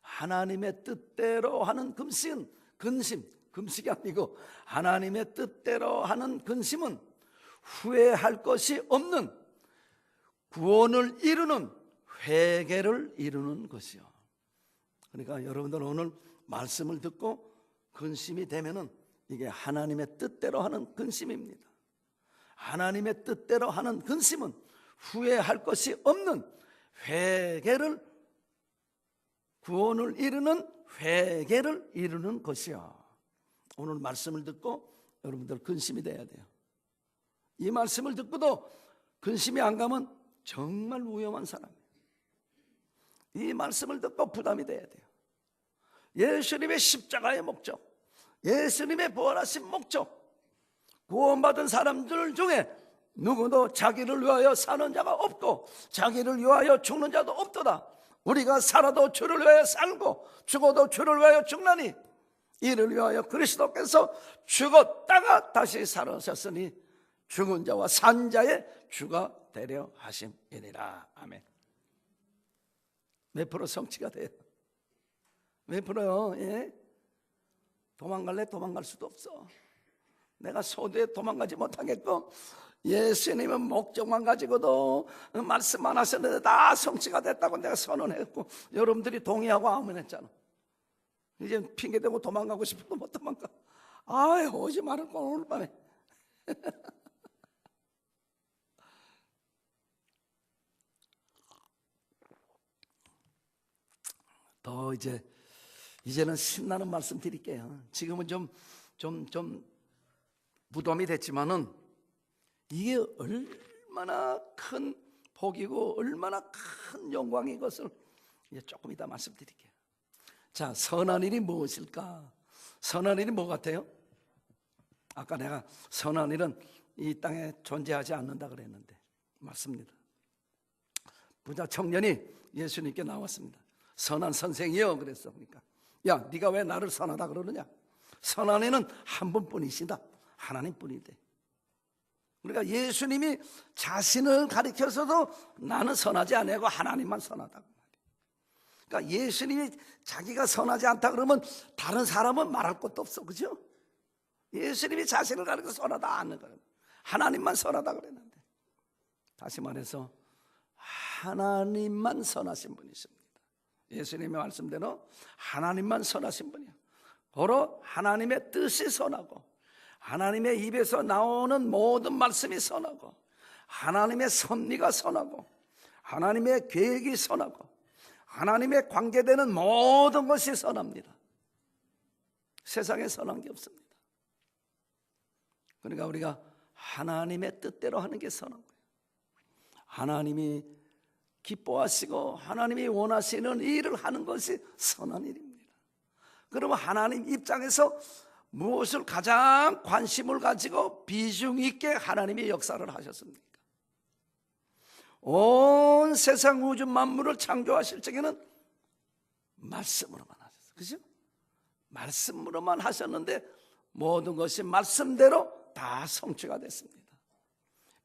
하나님의 뜻대로 하는 금식이 아니고 하나님의 뜻대로 하는 근심은 후회할 것이 없는 구원을 이루는 회개를 이루는 것이요. 그러니까 여러분들 오늘 말씀을 듣고 근심이 되면은 이게 하나님의 뜻대로 하는 근심입니다. 하나님의 뜻대로 하는 근심은 후회할 것이 없는 회개를, 구원을 이루는 회개를 이루는 것이야. 오늘 말씀을 듣고 여러분들 근심이 돼야 돼요. 이 말씀을 듣고도 근심이 안 가면 정말 위험한 사람이에요. 이 말씀을 듣고 부담이 돼야 돼요. 예수님의 십자가의 목적, 예수님의 부활하신 목적, 구원받은 사람들 중에 누구도 자기를 위하여 사는 자가 없고 자기를 위하여 죽는 자도 없도다. 우리가 살아도 주를 위하여 살고 죽어도 주를 위하여 죽나니 이를 위하여 그리스도께서 죽었다가 다시 살아셨으니 죽은 자와 산 자의 주가 되려 하심이니라. 아멘. 몇 프로 성취가 돼요? 몇 프로요? 예? 도망갈래? 도망갈 수도 없어. 내가 소대에 도망가지 못하겠고 예수님은 목적만 가지고도 말씀만 하셨는데 다 성취가 됐다고 내가 선언했고 여러분들이 동의하고 아멘했잖아. 이제 핑계대고 도망가고 싶어도 못 도망가. 아유, 오지 말을 걸 오늘 밤에. 더 이제는 신나는 말씀 드릴게요. 지금은 좀 부담이 됐지만은 이게 얼마나 큰 복이고 얼마나 큰 영광인 것을 이제 조금 이따 말씀드릴게요. 자, 선한 일이 무엇일까? 선한 일이 뭐 같아요? 아까 내가 선한 일은 이 땅에 존재하지 않는다 그랬는데 맞습니다. 부자 청년이 예수님께 나왔습니다. 선한 선생이요 그랬어. 그러니까 야, 네가 왜 나를 선하다 그러느냐? 선한 이는 한 분뿐이시다. 하나님뿐이대. 그러니까 예수님이 자신을 가리켜서도 나는 선하지 않고 하나님만 선하다고. 그러니까 예수님이 자기가 선하지 않다 그러면 다른 사람은 말할 것도 없어, 그죠? 예수님이 자신을 가리켜 선하다 않는 거예요. 하나님만 선하다 그랬는데, 다시 말해서 하나님만 선하신 분이십니다. 예수님의 말씀대로 하나님만 선하신 분이에요. 바로 하나님의 뜻이 선하고 하나님의 입에서 나오는 모든 말씀이 선하고 하나님의 섭리가 선하고 하나님의 계획이 선하고 하나님의 관계되는 모든 것이 선합니다. 세상에 선한 게 없습니다. 그러니까 우리가 하나님의 뜻대로 하는 게 선한 거예요. 하나님이 기뻐하시고 하나님이 원하시는 일을 하는 것이 선한 일입니다. 그러면 하나님 입장에서 무엇을 가장 관심을 가지고 비중 있게 하나님이 역사를 하셨습니까? 온 세상 우주 만물을 창조하실 적에는 말씀으로만 하셨어요. 그죠? 말씀으로만 하셨는데 모든 것이 말씀대로 다 성취가 됐습니다.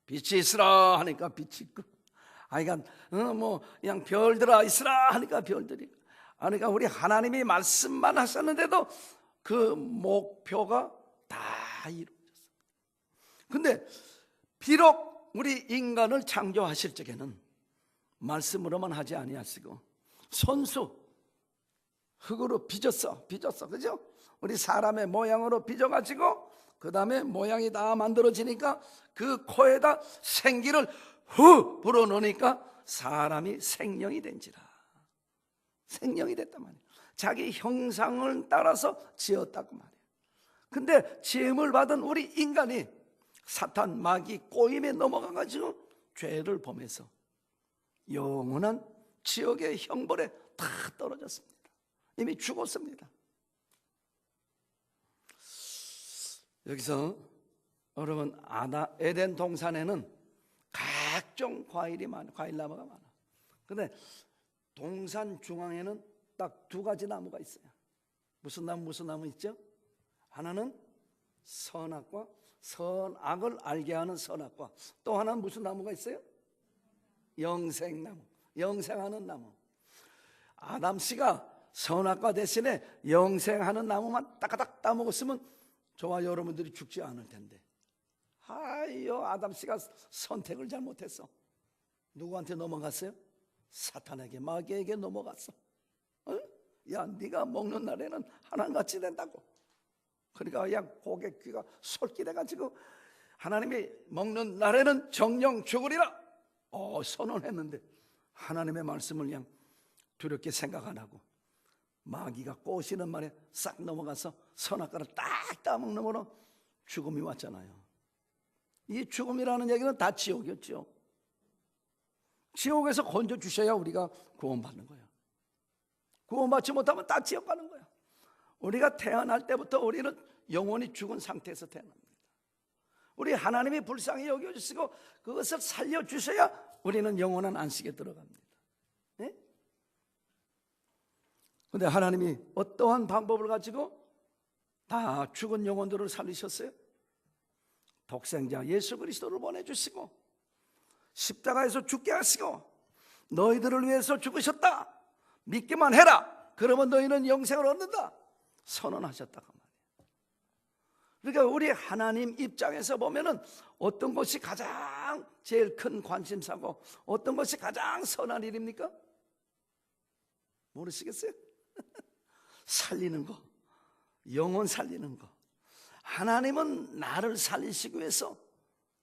빛이 있으라 하니까 빛이 있고, 그러니까 그냥 별들아 있으라 하니까 별들이. 그러니까 우리 하나님이 말씀만 하셨는데도 그 목표가 다 이루어졌어요. 근데 비록 우리 인간을 창조하실 적에는 말씀으로만 하지 아니하시고 손수 흙으로 빚었어, 그죠? 우리 사람의 모양으로 빚어가지고 그 다음에 모양이 다 만들어지니까 그 코에다 생기를 후 불어넣으니까 사람이 생명이 된지라. 생명이 됐단 말이에요. 자기 형상을 따라서 지었다고 말이에요. 근데 지음을 받은 우리 인간이 사탄, 마귀, 꼬임에 넘어가가지고 죄를 범해서 영원한 지옥의 형벌에 다 떨어졌습니다. 이미 죽었습니다. 여기서 여러분, 에덴 동산에는 각종 과일나무가 많아. 근데 동산 중앙에는 딱 두 가지 나무가 있어요. 무슨 나무 있죠? 하나는 선악을 알게 하는 선악과, 또 하나는 무슨 나무가 있어요? 영생나무, 영생하는 나무. 아담 씨가 선악과 대신에 영생하는 나무만 따까닥 따먹었으면 저와 여러분들이 죽지 않을 텐데, 아이요, 아담 씨가 선택을 잘못했어. 누구한테 넘어갔어요? 사탄에게, 마귀에게 넘어갔어. 야, 네가 먹는 날에는 하나님같이 된다고. 그러니까 그냥 고개 귀가 솔깃해가지고 하나님이 먹는 날에는 정령 죽으리라 선언했는데, 하나님의 말씀을 그냥 두렵게 생각 안 하고 마귀가 꼬시는 말에 싹 넘어가서 선악과를 딱 따먹는 거로 죽음이 왔잖아요. 이 죽음이라는 얘기는 다 지옥이었죠. 지옥에서 건져주셔야 우리가 구원받는 거예요. 구원받지 못하면 다 지옥 가는 거예요. 우리가 태어날 때부터 우리는 영원히 죽은 상태에서 태어납니다. 우리 하나님이 불쌍히 여겨주시고 그것을 살려주셔야 우리는 영원한 안식에 들어갑니다. 네? 그런데 하나님이 어떠한 방법을 가지고 다 죽은 영혼들을 살리셨어요? 독생자 예수 그리스도를 보내주시고 십자가에서 죽게 하시고 너희들을 위해서 죽으셨다, 믿기만 해라, 그러면 너희는 영생을 얻는다 선언하셨다고 말이에요. 그러니까 우리 하나님 입장에서 보면은 어떤 것이 가장 제일 큰 관심사고 어떤 것이 가장 선한 일입니까? 모르시겠어요? 살리는 거, 영혼 살리는 거. 하나님은 나를 살리시기 위해서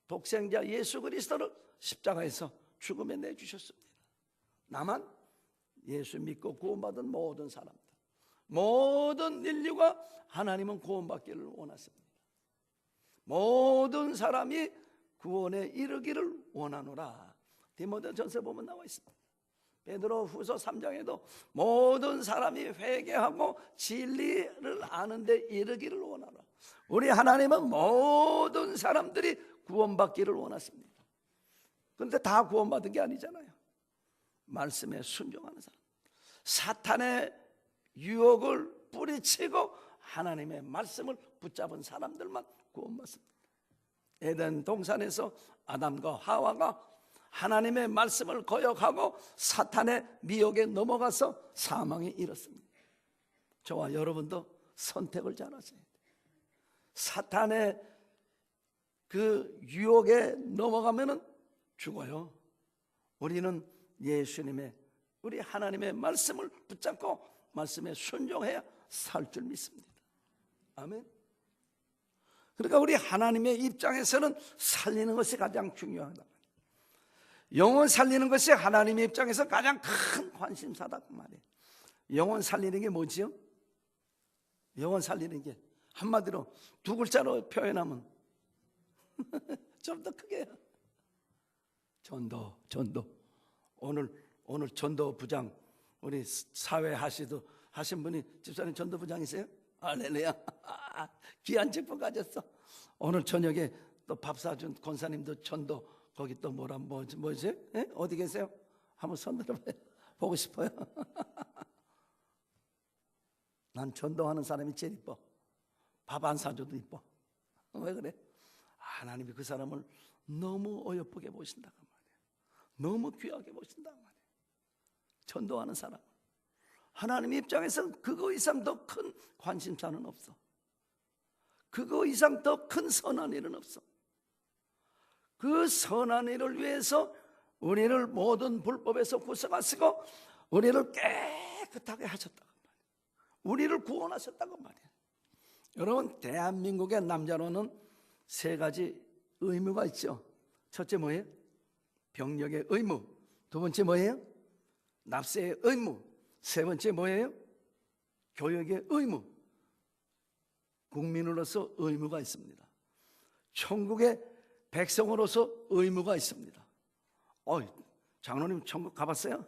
독생자 예수 그리스도를 십자가에서 죽음에 내주셨습니다. 나만 예수 믿고 구원받은 모든 사람들, 모든 인류가 하나님은 구원받기를 원하십니다. 모든 사람이 구원에 이르기를 원하노라. 디모데전서에 보면 나와 있습니다. 베드로 후서 3장에도 모든 사람이 회개하고 진리를 아는 데 이르기를 원하노라. 우리 하나님은 모든 사람들이 구원받기를 원하십니다. 그런데 다 구원받은 게 아니잖아요. 말씀에 순종하는 사람, 사탄의 유혹을 뿌리치고 하나님의 말씀을 붙잡은 사람들만 구원받습니다. 에덴 동산에서 아담과 하와가 하나님의 말씀을 거역하고 사탄의 미혹에 넘어가서 사망에 이르렀습니다. 저와 여러분도 선택을 잘하셔야 돼요. 사탄의 그 유혹에 넘어가면은 죽어요. 우리는 예수님의, 우리 하나님의 말씀을 붙잡고 말씀에 순종해야 살 줄 믿습니다. 아멘. 그러니까 우리 하나님의 입장에서는 살리는 것이 가장 중요하다. 영혼 살리는 것이 하나님의 입장에서 가장 큰 관심사다 그 말이에요. 영혼 살리는 게 뭐지요? 영혼 살리는 게 한마디로 두 글자로 표현하면 좀 더 크게 해요. 전도. 오늘 전도 부장, 우리 사회 하신 분이 집사님 전도 부장이세요? 할렐루야. 귀한 직분 가졌어. 오늘 저녁에 또 밥 사준 권사님도 전도, 거기 또 뭐지? 예? 어디 계세요? 한번 손 들어봐요. 보고 싶어요. 난 전도하는 사람이 제일 이뻐. 밥 안 사줘도 이뻐. 왜 그래? 하나님이 그 사람을 너무 어여쁘게 보신다고 말이에요. 너무 귀하게 보신다고 말이에요. 전도하는 사람, 하나님 입장에서는 그거 이상 더 큰 관심사는 없어. 그거 이상 더 큰 선한 일은 없어. 그 선한 일을 위해서 우리를 모든 불법에서 구속하시고 우리를 깨끗하게 하셨다고 말이에요. 우리를 구원하셨다고 말이에요. 여러분, 대한민국의 남자로는 세 가지 의무가 있죠. 첫째 뭐예요? 병력의 의무. 두 번째 뭐예요? 납세의 의무. 세 번째 뭐예요? 교육의 의무. 국민으로서 의무가 있습니다. 천국의 백성으로서 의무가 있습니다. 장로님 천국 가봤어요?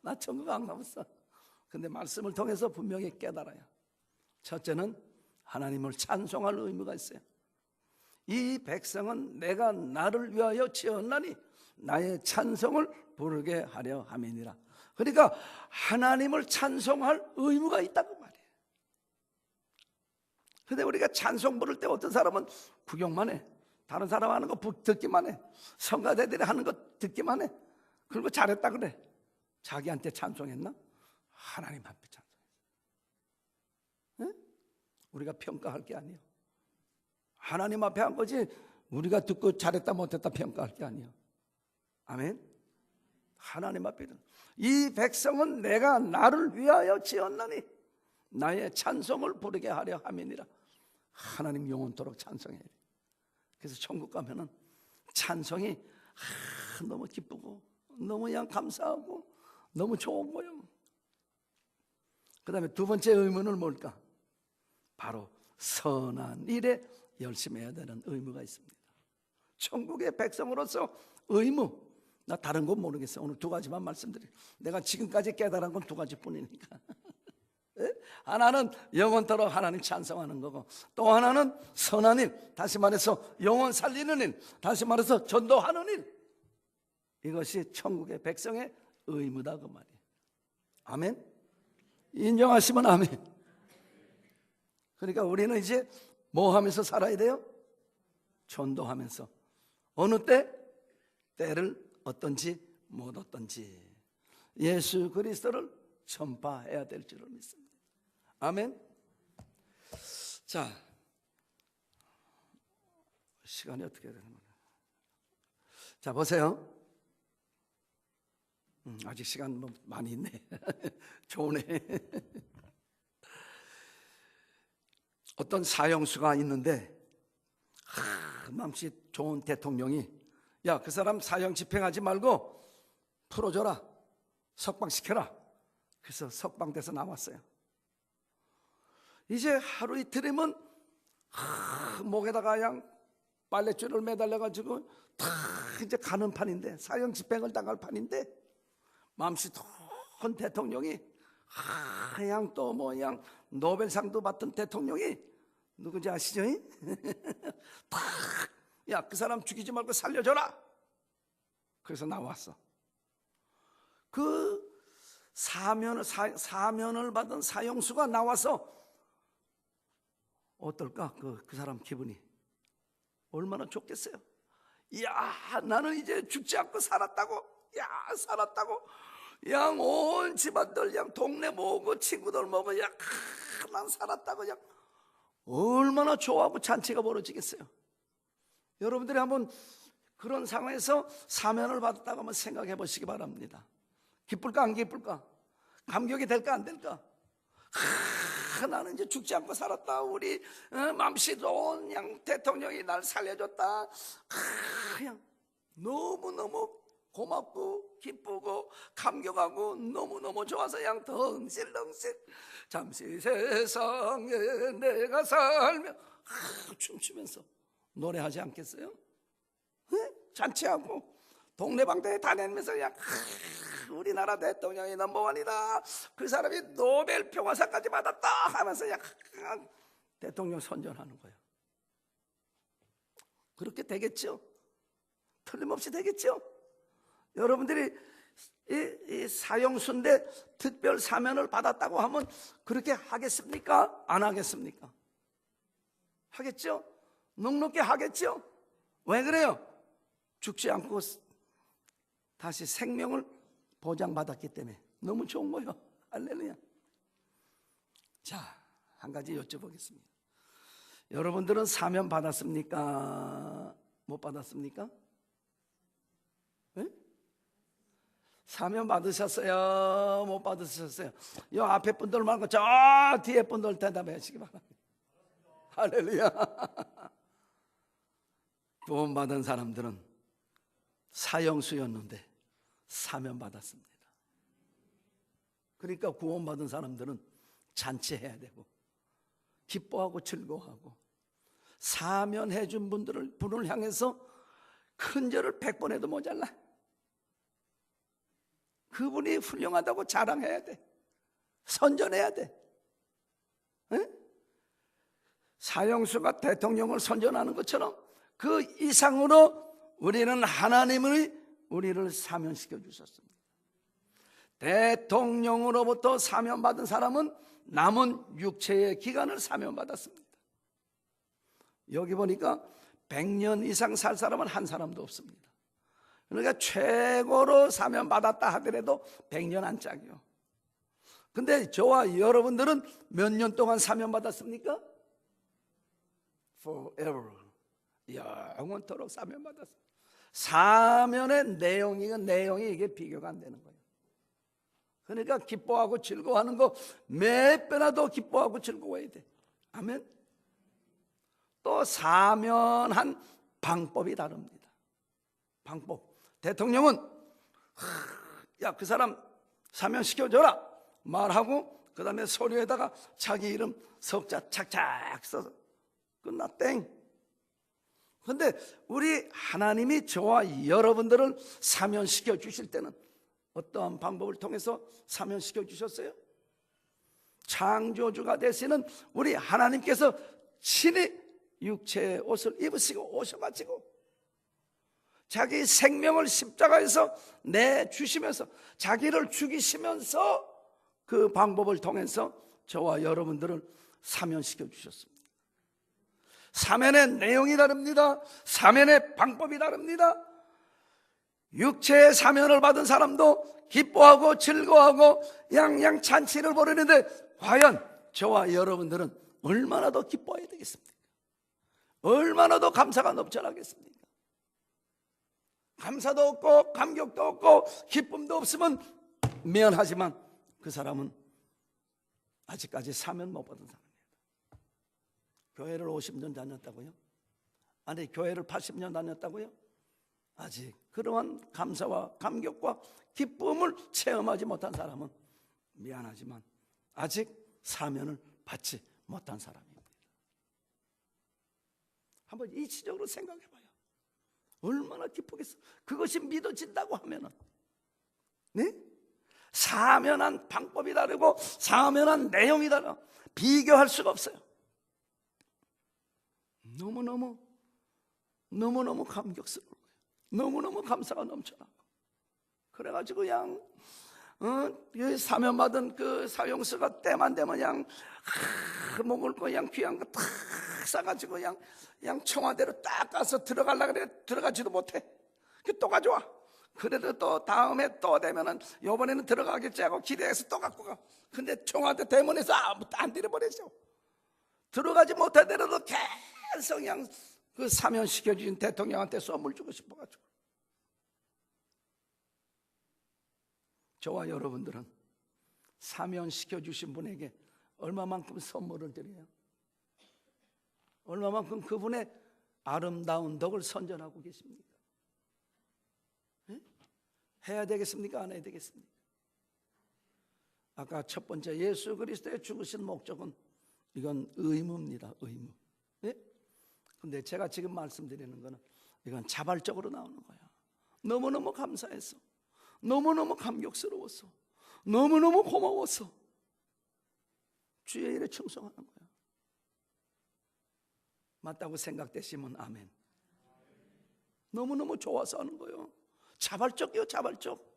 나 천국 안 가봤어. 근데 말씀을 통해서 분명히 깨달아요. 첫째는 하나님을 찬송할 의무가 있어요. 이 백성은 내가 나를 위하여 지었나니 나의 찬송을 부르게 하려 함이니라. 그러니까 하나님을 찬송할 의무가 있다고 말이에요. 그런데 우리가 찬송 부를 때 어떤 사람은 구경만 해. 다른 사람 하는 거 듣기만 해. 성가대들이 하는 거 듣기만 해. 그리고 잘했다 그래. 자기한테 찬송했나? 하나님 앞에 찬송했어. 네? 우리가 평가할 게 아니에요. 하나님 앞에 한 거지 우리가 듣고 잘했다 못했다 평가할 게 아니에요. 아멘. 하나님 앞에 이 백성은 내가 나를 위하여 지었나니 나의 찬송을 부르게 하려 함이니라. 하나님 영원토록 찬송해야 돼. 그래서 천국 가면은 찬송이 너무 기쁘고 너무 그냥 감사하고 너무 좋은 거예요. 그 다음에 두 번째 의무는 뭘까? 바로 선한 일에 열심히 해야 되는 의무가 있습니다. 천국의 백성으로서 의무, 나 다른 건 모르겠어. 오늘 두 가지만 말씀드려요. 내가 지금까지 깨달은 건 두 가지뿐이니까. 하나는 영원토록 하나님 찬송하는 거고, 또 하나는 선한 일, 다시 말해서 영혼 살리는 일, 다시 말해서 전도하는 일. 이것이 천국의 백성의 의무다 그 말이에요. 아멘. 인정하시면 아멘. 그러니까 우리는 이제 뭐 하면서 살아야 돼요? 전도하면서. 어느 때? 때를 어떤지 못 어떤지 예수 그리스도를 전파해야 될 줄을 믿습니다. 아멘. 자, 시간이 어떻게 되는 거예요? 자, 보세요. 아직 시간 뭐 많이 있네. 좋네. 어떤 사형수가 있는데 맘씨 좋은 대통령이 야, 그 사람 사형 집행하지 말고 풀어줘라, 석방시켜라. 그래서 석방돼서 나왔어요. 이제 하루 이틀이면 목에다가 그냥 빨랫줄을 매달려가지고 다 이제 가는 판인데, 사형 집행을 당할 판인데, 맘씨 좋은 대통령이 그냥 또 뭐 그냥 노벨상도 받던 대통령이 누군지 아시죠? 야, 그 사람 죽이지 말고 살려줘라. 그래서 나왔어. 그 사면을 받은 사형수가 나와서 어떨까? 그 사람 기분이 얼마나 좋겠어요. 야, 나는 이제 죽지 않고 살았다고. 야, 살았다고. 양 온 집안들, 양 동네 모으고 친구들 모으고, 야, 난 살았다고. 야, 얼마나 좋아하고 잔치가 벌어지겠어요. 여러분들이 한번 그런 상황에서 사면을 받았다고 한번 생각해 보시기 바랍니다. 기쁠까 안 기쁠까? 감격이 될까 안 될까? 나는 이제 죽지 않고 살았다. 우리 맘씨 좋은 양 대통령이 날 살려줬다. 그냥 너무너무 고맙고 기쁘고 감격하고 너무너무 좋아서 그냥 덩실덩실 잠시 세상에 내가 살며 춤추면서 노래하지 않겠어요? 잔치하고 동네방네 다니면서 그냥 우리나라 대통령이 넘버원이다, 그 사람이 노벨 평화상까지 받았다 하면서 그냥 대통령 선전하는 거예요. 그렇게 되겠죠? 틀림없이 되겠죠? 여러분들이 이 사형수인데 특별 사면을 받았다고 하면 그렇게 하겠습니까? 안 하겠습니까? 하겠죠? 넉넉히 하겠죠? 왜 그래요? 죽지 않고 다시 생명을 보장받았기 때문에 너무 좋은 거예요. 할렐루야. 자, 한 가지 여쭤보겠습니다. 여러분들은 사면 받았습니까? 못 받았습니까? 네? 사면 받으셨어요? 못 받으셨어요? 이 앞에 분들 말고 저 뒤에 분들 대답해 주시기 바랍니다. 할렐루야. 구원받은 사람들은 사형수였는데 사면 받았습니다. 그러니까 구원받은 사람들은 잔치해야 되고 기뻐하고 즐거워하고 사면해 준 분을 향해서 큰절을 100번 해도 모자라. 그분이 훌륭하다고 자랑해야 돼. 선전해야 돼. 에? 사형수가 대통령을 선전하는 것처럼 그 이상으로 우리는 하나님이 우리를 사면시켜 주셨습니다. 대통령으로부터 사면받은 사람은 남은 육체의 기간을 사면받았습니다. 여기 보니까 100년 이상 살 사람은 한 사람도 없습니다. 그러니까 최고로 사면받았다 하더라도 100년 안짝이요. 근데 저와 여러분들은 몇 년 동안 사면받았습니까? Forever. 영원토록 사면받았습니다. 사면의 내용이 이게 비교가 안 되는 거예요. 그러니까 기뻐하고 즐거워하는 거 몇 배나 더 기뻐하고 즐거워해야 돼. 아멘. 또 사면한 방법이 다릅니다. 방법. 대통령은 야, 그 사람 사면시켜줘라 말하고 그 다음에 서류에다가 자기 이름 석자 착착 써서 끝나 땡. 근데 우리 하나님이 저와 여러분들을 사면시켜 주실 때는 어떠한 방법을 통해서 사면시켜 주셨어요? 창조주가 되시는 우리 하나님께서 친히 육체의 옷을 입으시고 오셔가지고 자기 생명을 십자가에서 내주시면서 자기를 죽이시면서 그 방법을 통해서 저와 여러분들을 사면시켜 주셨습니다. 사면의 내용이 다릅니다. 사면의 방법이 다릅니다. 육체의 사면을 받은 사람도 기뻐하고 즐거워하고 양양 잔치를 벌이는데 과연 저와 여러분들은 얼마나 더 기뻐해야 되겠습니까? 얼마나 더 감사가 넘쳐나겠습니까? 감사도 없고 감격도 없고 기쁨도 없으면 미안하지만 그 사람은 아직까지 사면 못 받은 사람입니다. 교회를 50년 다녔다고요? 아니 교회를 80년 다녔다고요? 아직 그러한 감사와 감격과 기쁨을 체험하지 못한 사람은 미안하지만 아직 사면을 받지 못한 사람입니다. 한번 이치적으로 생각해 봐요. 얼마나 기쁘겠어. 그것이 믿어진다고 하면은 네? 사면한 방법이 다르고 사면한 내용이 다르고 비교할 수가 없어요. 너무너무 감격스러워요. 너무너무 감사가 넘쳐나고 그래가지고 그냥 사면받은 그 사용서가 때만 되면 그냥 먹을 거 그냥 귀한 거 탁 싸가지고 그냥 청와대로 딱 가서 들어가려고 그래. 들어가지도 못해. 또 가져와. 그래도 또 다음에 또 되면은 이번에는 들어가겠지 하고 기대해서 또 갖고 가. 근데 청와대 대문에서 아무것도 안 들여버렸죠. 들어가지 못하더라도 계속 그냥 그 사면시켜주신 대통령한테 선물 주고 싶어가지고. 저와 여러분들은 사면시켜주신 분에게 얼마만큼 선물을 드려요? 얼마만큼 그분의 아름다운 덕을 선전하고 계십니까? 네? 해야 되겠습니까? 안 해야 되겠습니까? 아까 첫 번째 예수 그리스도의 죽으신 목적은 이건 의무입니다. 의무. 네? 근데 제가 지금 말씀드리는 거는 이건 자발적으로 나오는 거야. 너무너무 감사해서, 너무너무 감격스러워서, 너무너무 고마워서 주의 일에 충성하는 거야. 맞다고 생각되시면 아멘. 너무너무 좋아서 하는 거예요. 자발적이요, 자발적.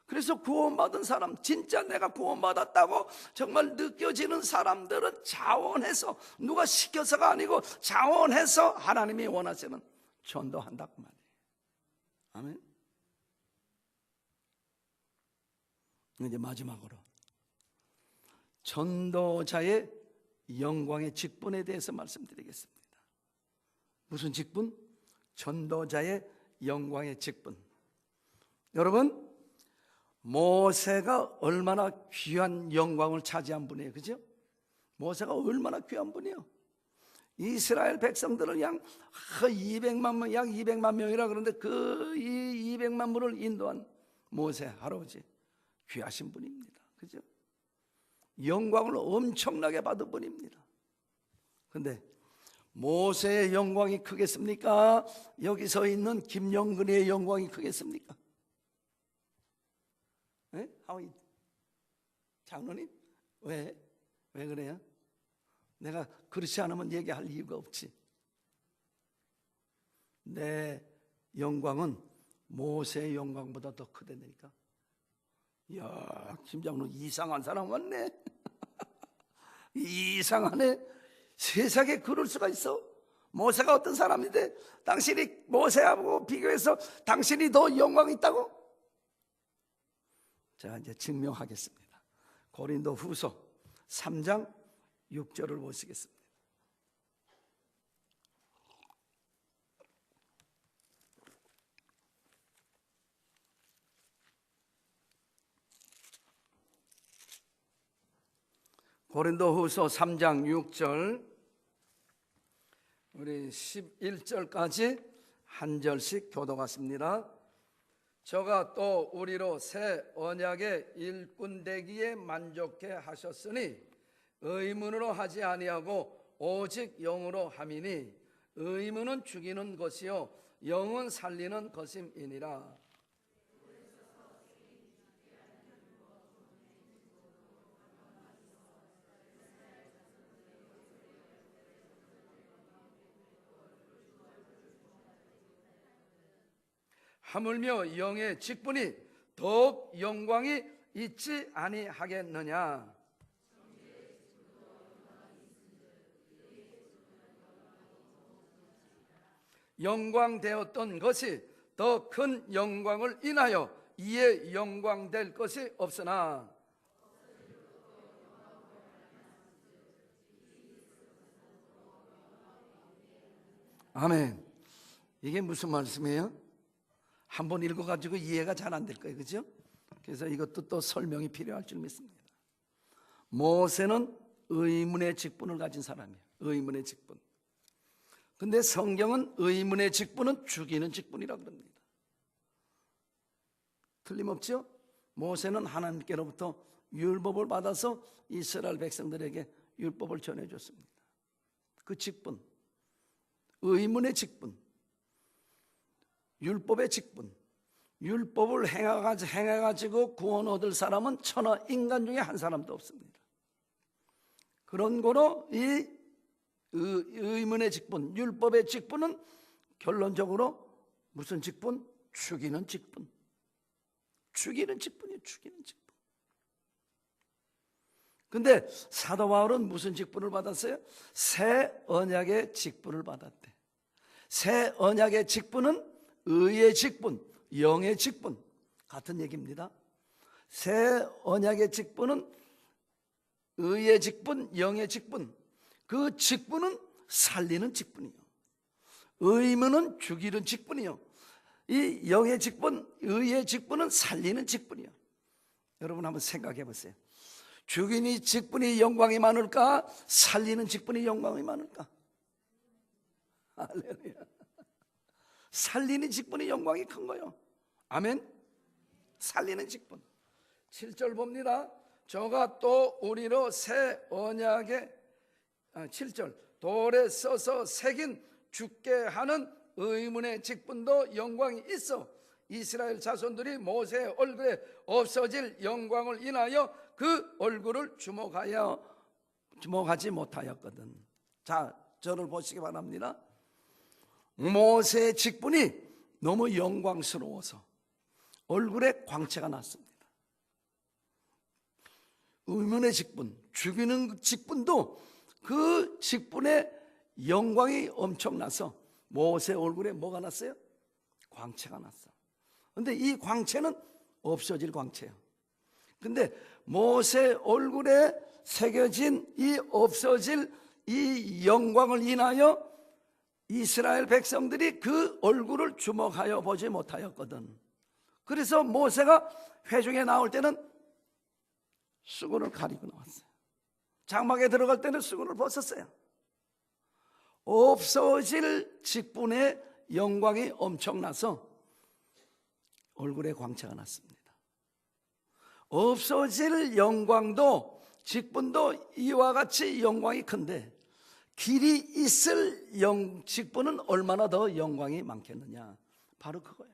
그래서 구원받은 사람, 진짜 내가 구원받았다고 정말 느껴지는 사람들은 자원해서, 누가 시켜서가 아니고 자원해서 하나님이 원하시는 전도한다고 말이에요. 아멘. 이제 마지막으로 전도자의 영광의 직분에 대해서 말씀드리겠습니다. 무슨 직분? 전도자의 영광의 직분. 여러분, 모세가 얼마나 귀한 영광을 차지한 분이에요. 그죠? 모세가 얼마나 귀한 분이에요. 이스라엘 백성들은 양 200만 명, 약 200만 명이라 그러는데 그 200만 명을 인도한 모세 할아버지 귀하신 분입니다. 그죠? 영광을 엄청나게 받은 분입니다. 근데 모세의 영광이 크겠습니까? 여기 서 있는 김영근의 영광이 크겠습니까? 네? 장로님? 왜 그래요? 내가 그렇지 않으면 얘기할 이유가 없지. 내 영광은 모세의 영광보다 더 크다니까. 이야, 김장로 이상한 사람 왔네. 이상하네. 세상에 그럴 수가 있어? 모세가 어떤 사람인데 당신이 모세하고 비교해서 당신이 더 영광이 있다고? 자, 이제 증명하겠습니다. 고린도 후서 3장 6절을 보시겠습니다. 고린도후서 3장 6절, 우리 11절까지 한 절씩 교독하십니다. 저가 또 우리로 새 언약의 일꾼 되기에 만족해 하셨으니 의문으로 하지 아니하고 오직 영으로 함이니 의문은 죽이는 것이요 영은 살리는 것임이니라. 하물며 영의 직분이 더욱 영광이 있지 아니하겠느냐. 영광되었던 것이 더 큰 영광을 인하여 이에 영광될 것이 없으나 아멘. 이게 무슨 말씀이에요? 한번 읽어가지고 이해가 잘 안 될 거예요, 그죠? 그래서 이것도 또 설명이 필요할 줄 믿습니다. 모세는 의문의 직분을 가진 사람이에요. 의문의 직분. 근데 성경은 의문의 직분은 죽이는 직분이라고 그럽니다. 틀림없죠? 모세는 하나님께로부터 율법을 받아서 이스라엘 백성들에게 율법을 전해줬습니다. 그 직분, 의문의 직분, 율법의 직분, 율법을 행해가지고 구원 얻을 사람은 천하 인간 중에 한 사람도 없습니다. 그런 거로 이 의문의 직분, 율법의 직분은 결론적으로 무슨 직분? 죽이는 직분. 죽이는 직분이에요. 죽이는 직분. 근데 사도 바울은 무슨 직분을 받았어요? 새 언약의 직분을 받았대. 새 언약의 직분은 의의 직분, 영의 직분 같은 얘기입니다. 새 언약의 직분은 의의 직분, 영의 직분. 그 직분은 살리는 직분이요. 의문은 죽이는 직분이요. 이 영의 직분, 의의 직분은 살리는 직분이요. 여러분 한번 생각해 보세요. 죽이는 직분이 영광이 많을까? 살리는 직분이 영광이 많을까? 할렐루야. 살리는 직분이 영광이 큰 거예요. 아멘. 살리는 직분. 7절 봅니다. 저가 또 우리로 새 언약의 7절 돌에 써서 새긴 죽게 하는 의문의 직분도 영광이 있어 이스라엘 자손들이 모세의 얼굴에 없어질 영광을 인하여 그 얼굴을 주목하지 못하였거든. 자, 저를 보시기 바랍니다. 모세의 직분이 너무 영광스러워서 얼굴에 광채가 났습니다. 의문의 직분, 죽이는 직분도 그 직분의 영광이 엄청나서 모세 얼굴에 뭐가 났어요? 광채가 났어. 근데 이 광채는 없어질 광채예요. 근데 모세 얼굴에 새겨진 이 없어질 이 영광을 인하여 이스라엘 백성들이 그 얼굴을 주목하여 보지 못하였거든. 그래서 모세가 회중에 나올 때는 수건을 가리고 나왔어요. 장막에 들어갈 때는 수건을 벗었어요. 없어질 직분의 영광이 엄청나서 얼굴에 광채가 났습니다. 없어질 영광도 직분도 이와 같이 영광이 큰데 길이 있을 직분은 얼마나 더 영광이 많겠느냐. 바로 그거예요.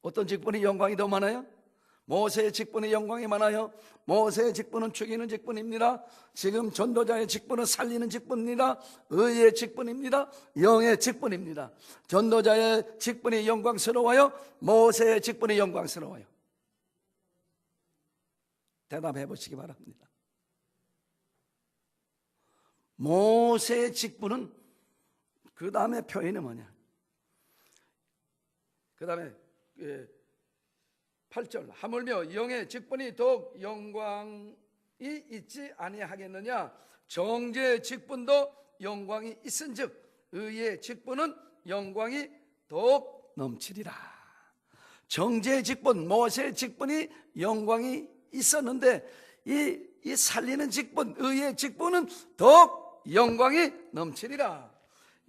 어떤 직분이 영광이 더 많아요? 모세의 직분의 영광이 많아요. 모세의 직분은 죽이는 직분입니다. 지금 전도자의 직분은 살리는 직분입니다. 의의 직분입니다. 영의 직분입니다. 전도자의 직분이 영광스러워요? 모세의 직분이 영광스러워요? 대답해 보시기 바랍니다. 모세의 직분은 그 다음에 표현이 뭐냐? 그 다음에 8절, 하물며 영의 직분이 더욱 영광이 있지 아니하겠느냐? 정죄의 직분도 영광이 있은즉 의의 직분은 영광이 더욱 넘치리라. 정죄의 직분, 모세의 직분이 영광이 있었는데 이 살리는 직분, 의의 직분은 더욱 영광이 넘치리라.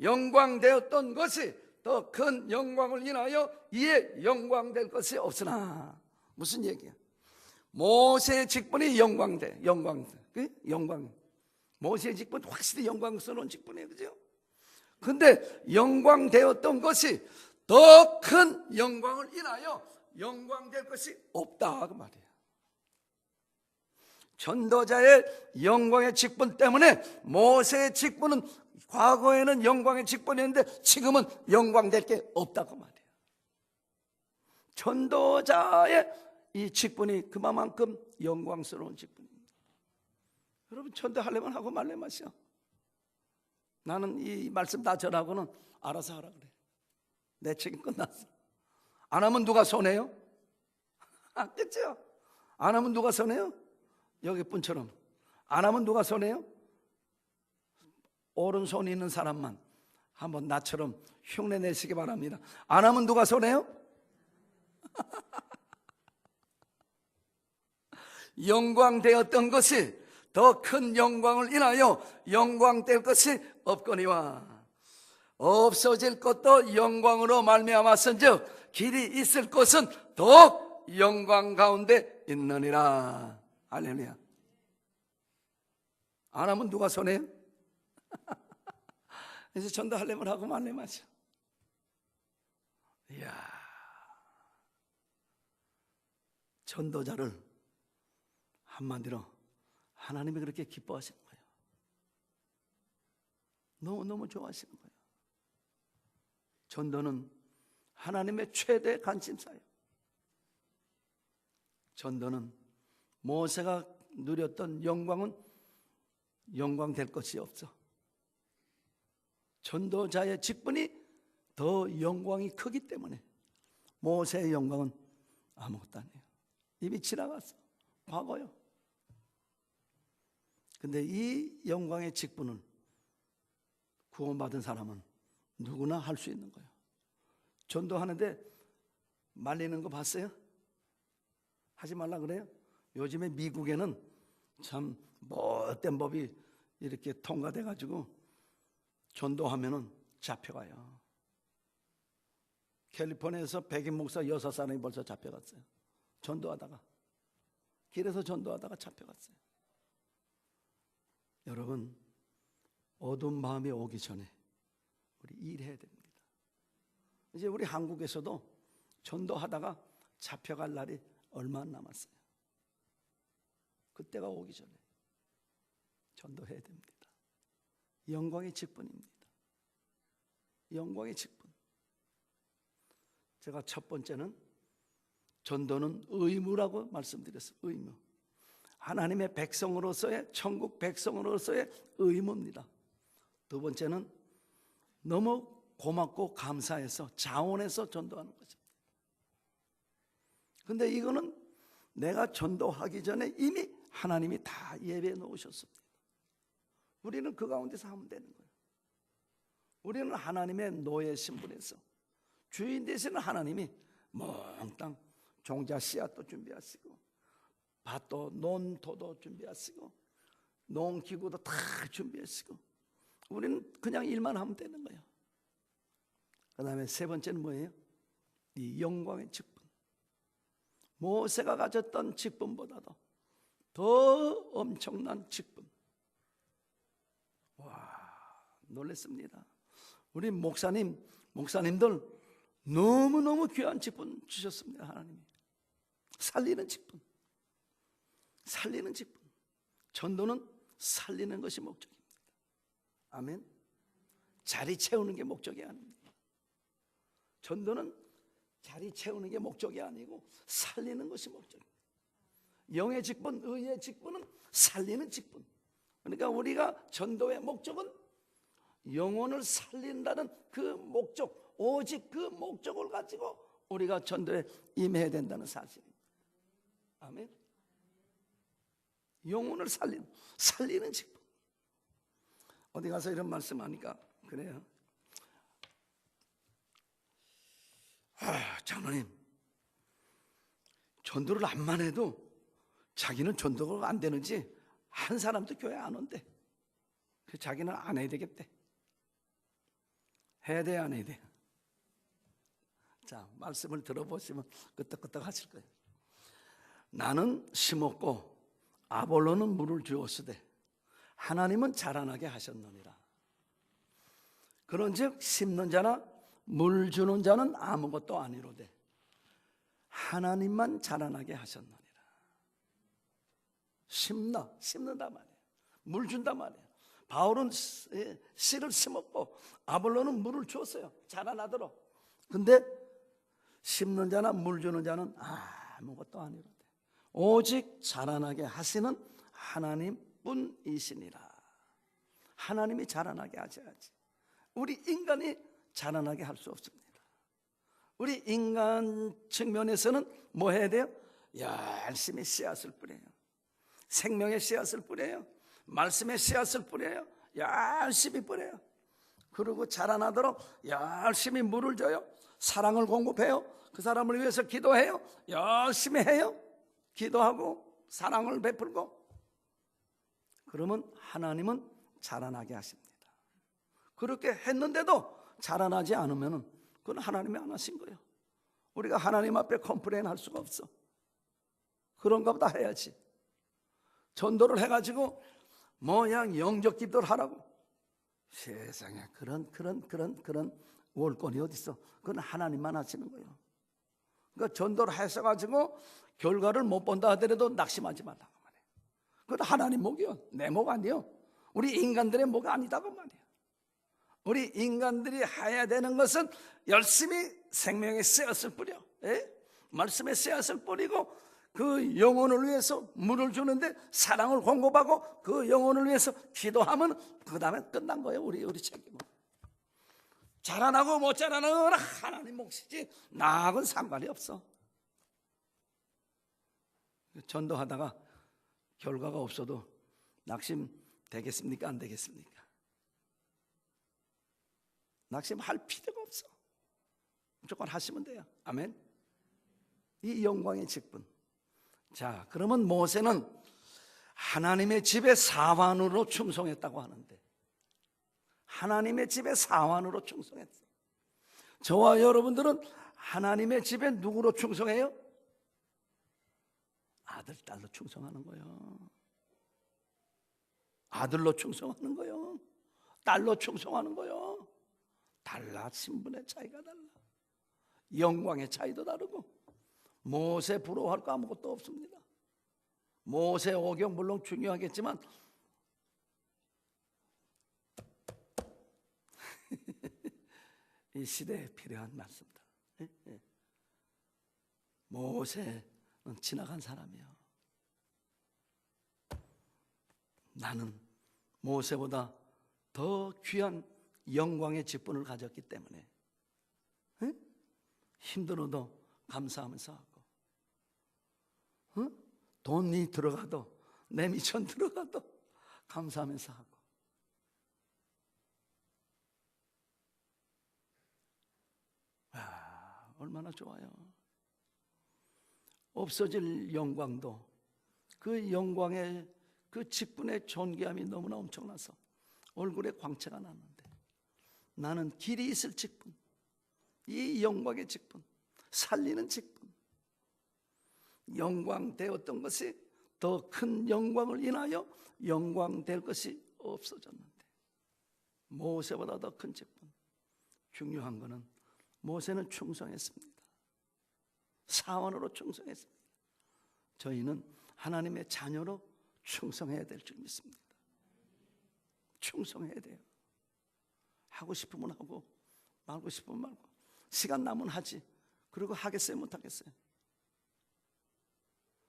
영광되었던 것이 더 큰 영광을 인하여 이에 영광될 것이 없으나. 무슨 얘기야? 모세의 직분이 영광. 모세의 직분 확실히 영광스러운 직분이에요, 그죠? 근데 영광되었던 것이 더 큰 영광을 인하여 영광될 것이 없다 그 말이에요. 전도자의 영광의 직분 때문에 모세의 직분은 과거에는 영광의 직분이었는데 지금은 영광될 게 없다고 말이에요. 전도자의 이 직분이 그만큼 영광스러운 직분입니다. 여러분, 전도하려면 하고 말려면 마셔. 나는 이 말씀 다 전하고는 알아서 하라 그래. 내 책임 끝났어. 안 하면 누가 손해요? 그렇죠? 안 하면 누가 손해요? 여기 분처럼 안 하면 누가 손해요? 오른손이 있는 사람만 한번 나처럼 흉내 내시기 바랍니다. 안 하면 누가 손해요? 영광되었던 것이 더 큰 영광을 인하여 영광될 것이 없거니와 없어질 것도 영광으로 말미암았은즉 길이 있을 것은 더욱 영광 가운데 있느니라. 할렐루야. 안 하면 누가 손해요? 그래서 전도하려면 하고 말려면 하죠. 이야, 전도자를 한마디로 하나님이 그렇게 기뻐하시는 거예요. 너무너무 좋아하시는 거예요. 전도는 하나님의 최대 관심사예요. 전도는 모세가 누렸던 영광은 영광될 것이 없어. 전도자의 직분이 더 영광이 크기 때문에 모세의 영광은 아무것도 아니에요. 이미 지나갔어. 과거요. 근데 이 영광의 직분을 구원받은 사람은 누구나 할 수 있는 거예요. 전도하는데 말리는 거 봤어요? 하지 말라 그래요? 요즘에 미국에는 참 못된 법이 이렇게 통과돼 가지고 전도하면은 잡혀가요. 캘리포니아에서 백인 목사 6사람이 벌써 잡혀갔어요. 전도하다가, 길에서 전도하다가 잡혀갔어요. 여러분, 어두운 밤이 오기 전에 우리 일해야 됩니다. 이제 우리 한국에서도 전도하다가 잡혀갈 날이 얼마 안 남았어요. 그때가 오기 전에 전도해야 됩니다. 영광의 직분입니다. 영광의 직분. 제가 첫 번째는 전도는 의무라고 말씀드렸어요. 의무. 하나님의 백성으로서의, 천국 백성으로서의 의무입니다. 두 번째는 너무 고맙고 감사해서 자원해서 전도하는 거죠. 근데 이거는 내가 전도하기 전에 이미 하나님이 다 예배해 놓으셨습니다. 우리는 그 가운데서 하면 되는 거예요. 우리는 하나님의 노예 신분에서 주인 되시는 하나님이 몽땅 종자 씨앗도 준비하시고 밭도 논토도 준비하시고 농기구도 다 준비하시고 우리는 그냥 일만 하면 되는 거예요. 그 다음에 세 번째는 뭐예요? 이 영광의 직분. 모세가 가졌던 직분보다도 더 엄청난 직분. 와, 놀랐습니다. 우리 목사님들 너무너무 귀한 직분 주셨습니다. 하나님이 살리는 직분. 살리는 직분. 전도는 살리는 것이 목적입니다. 아멘. 자리 채우는 게 목적이 아닙니다. 전도는 자리 채우는 게 목적이 아니고 살리는 것이 목적입니다. 영의 직분, 의의 직분은 살리는 직분. 그러니까 우리가 전도의 목적은 영혼을 살린다는 그 목적, 오직 그 목적을 가지고 우리가 전도에 임해야 된다는 사실입니다. 아멘. 영혼을 살리는 직분. 어디 가서 이런 말씀하니까 그래요. 장로님, 전도를 암만 해도 자기는 전도가 안 되는지 한 사람도 교회 안 온대. 자기는 안 해야 되겠대. 해야 돼, 안 해야 돼? 자, 말씀을 들어보시면 끄떡끄떡 하실 거예요. 나는 심었고 아볼로는 물을 주었으되 하나님은 자라나게 하셨느니라. 그런즉 심는 자나 물 주는 자는 아무것도 아니로되 하나님만 자라나게 하셨느니라. 심는단 말이에요. 물 준단 말이에요. 바울은 씨를 심었고 아볼로는 물을 주었어요. 자라나도록. 근데 심는 자나 물 주는 자는 아무것도 아니로되 오직 자라나게 하시는 하나님뿐이시니라. 하나님이 자라나게 하셔야지. 우리 인간이 자라나게 할 수 없습니다. 우리 인간 측면에서는 뭐 해야 돼요? 열심히 씨앗을 뿌려요. 생명의 씨앗을 뿌려요. 말씀의 씨앗을 뿌려요. 열심히 뿌려요. 그리고 자라나도록 열심히 물을 줘요. 사랑을 공급해요. 그 사람을 위해서 기도해요. 열심히 해요. 기도하고 사랑을 베풀고. 그러면 하나님은 자라나게 하십니다. 그렇게 했는데도 자라나지 않으면 그건 하나님이 안 하신 거예요. 우리가 하나님 앞에 컴플레인 할 수가 없어. 그런가 보다 해야지. 전도를 해가지고 뭐야 영적 기도를 하라고. 세상에 그런 월권이 어디 있어. 그건 하나님만 하시는 거예요. 그러니까 전도를 해서가지고 결과를 못 본다 하더라도 낙심하지 말라고 말이에요. 그건 하나님 목이요, 내 목 아니요. 우리 인간들의 목 아니다고 말이에요. 우리 인간들이 해야 되는 것은 열심히 생명의 씨앗을 뿌려, 말씀의 씨앗을 뿌리고 그 영혼을 위해서 물을 주는데 사랑을 공급하고 그 영혼을 위해서 기도하면 그 다음에 끝난 거예요. 우리 책임은. 자라나고 못 자라나는 하나님 몫이지 나하고는 상관이 없어. 전도하다가 결과가 없어도 낙심 되겠습니까? 안 되겠습니까? 낙심할 필요가 없어. 무조건 하시면 돼요. 아멘. 이 영광의 직분. 자, 그러면 모세는 하나님의 집에 사환으로 충성했다고 하는데, 하나님의 집에 사환으로 충성했어. 저와 여러분들은 하나님의 집에 누구로 충성해요? 아들, 딸로 충성하는 거예요. 아들로 충성하는 거예요. 딸로 충성하는 거예요. 달라. 신분의 차이가 달라. 영광의 차이도 다르고. 모세 부러워할 거 아무것도 없습니다. 모세 오경 물론 중요하겠지만 이 시대에 필요한 말씀들. 모세는 지나간 사람이에요. 나는 모세보다 더 귀한 영광의 직분을 가졌기 때문에 힘들어도 감사하면서 하고, 돈이 들어가도 내 미천 들어가도 감사하면서 하고. 얼마나 좋아요. 없어질 영광도 그 영광의 그 직분의 존귀함이 너무나 엄청나서 얼굴에 광채가 나는데, 나는 길이 있을 직분, 이 영광의 직분, 살리는 직분, 영광되었던 것이 더 큰 영광을 인하여 영광될 것이 없어졌는데, 모세보다 더 큰 직분. 중요한 것은 모세는 충성했습니다. 사원으로 충성했습니다. 저희는 하나님의 자녀로 충성해야 될 줄 믿습니다. 충성해야 돼요. 하고 싶으면 하고 말고 싶으면 말고, 시간 나면 하지. 그리고 하겠어요 못하겠어요?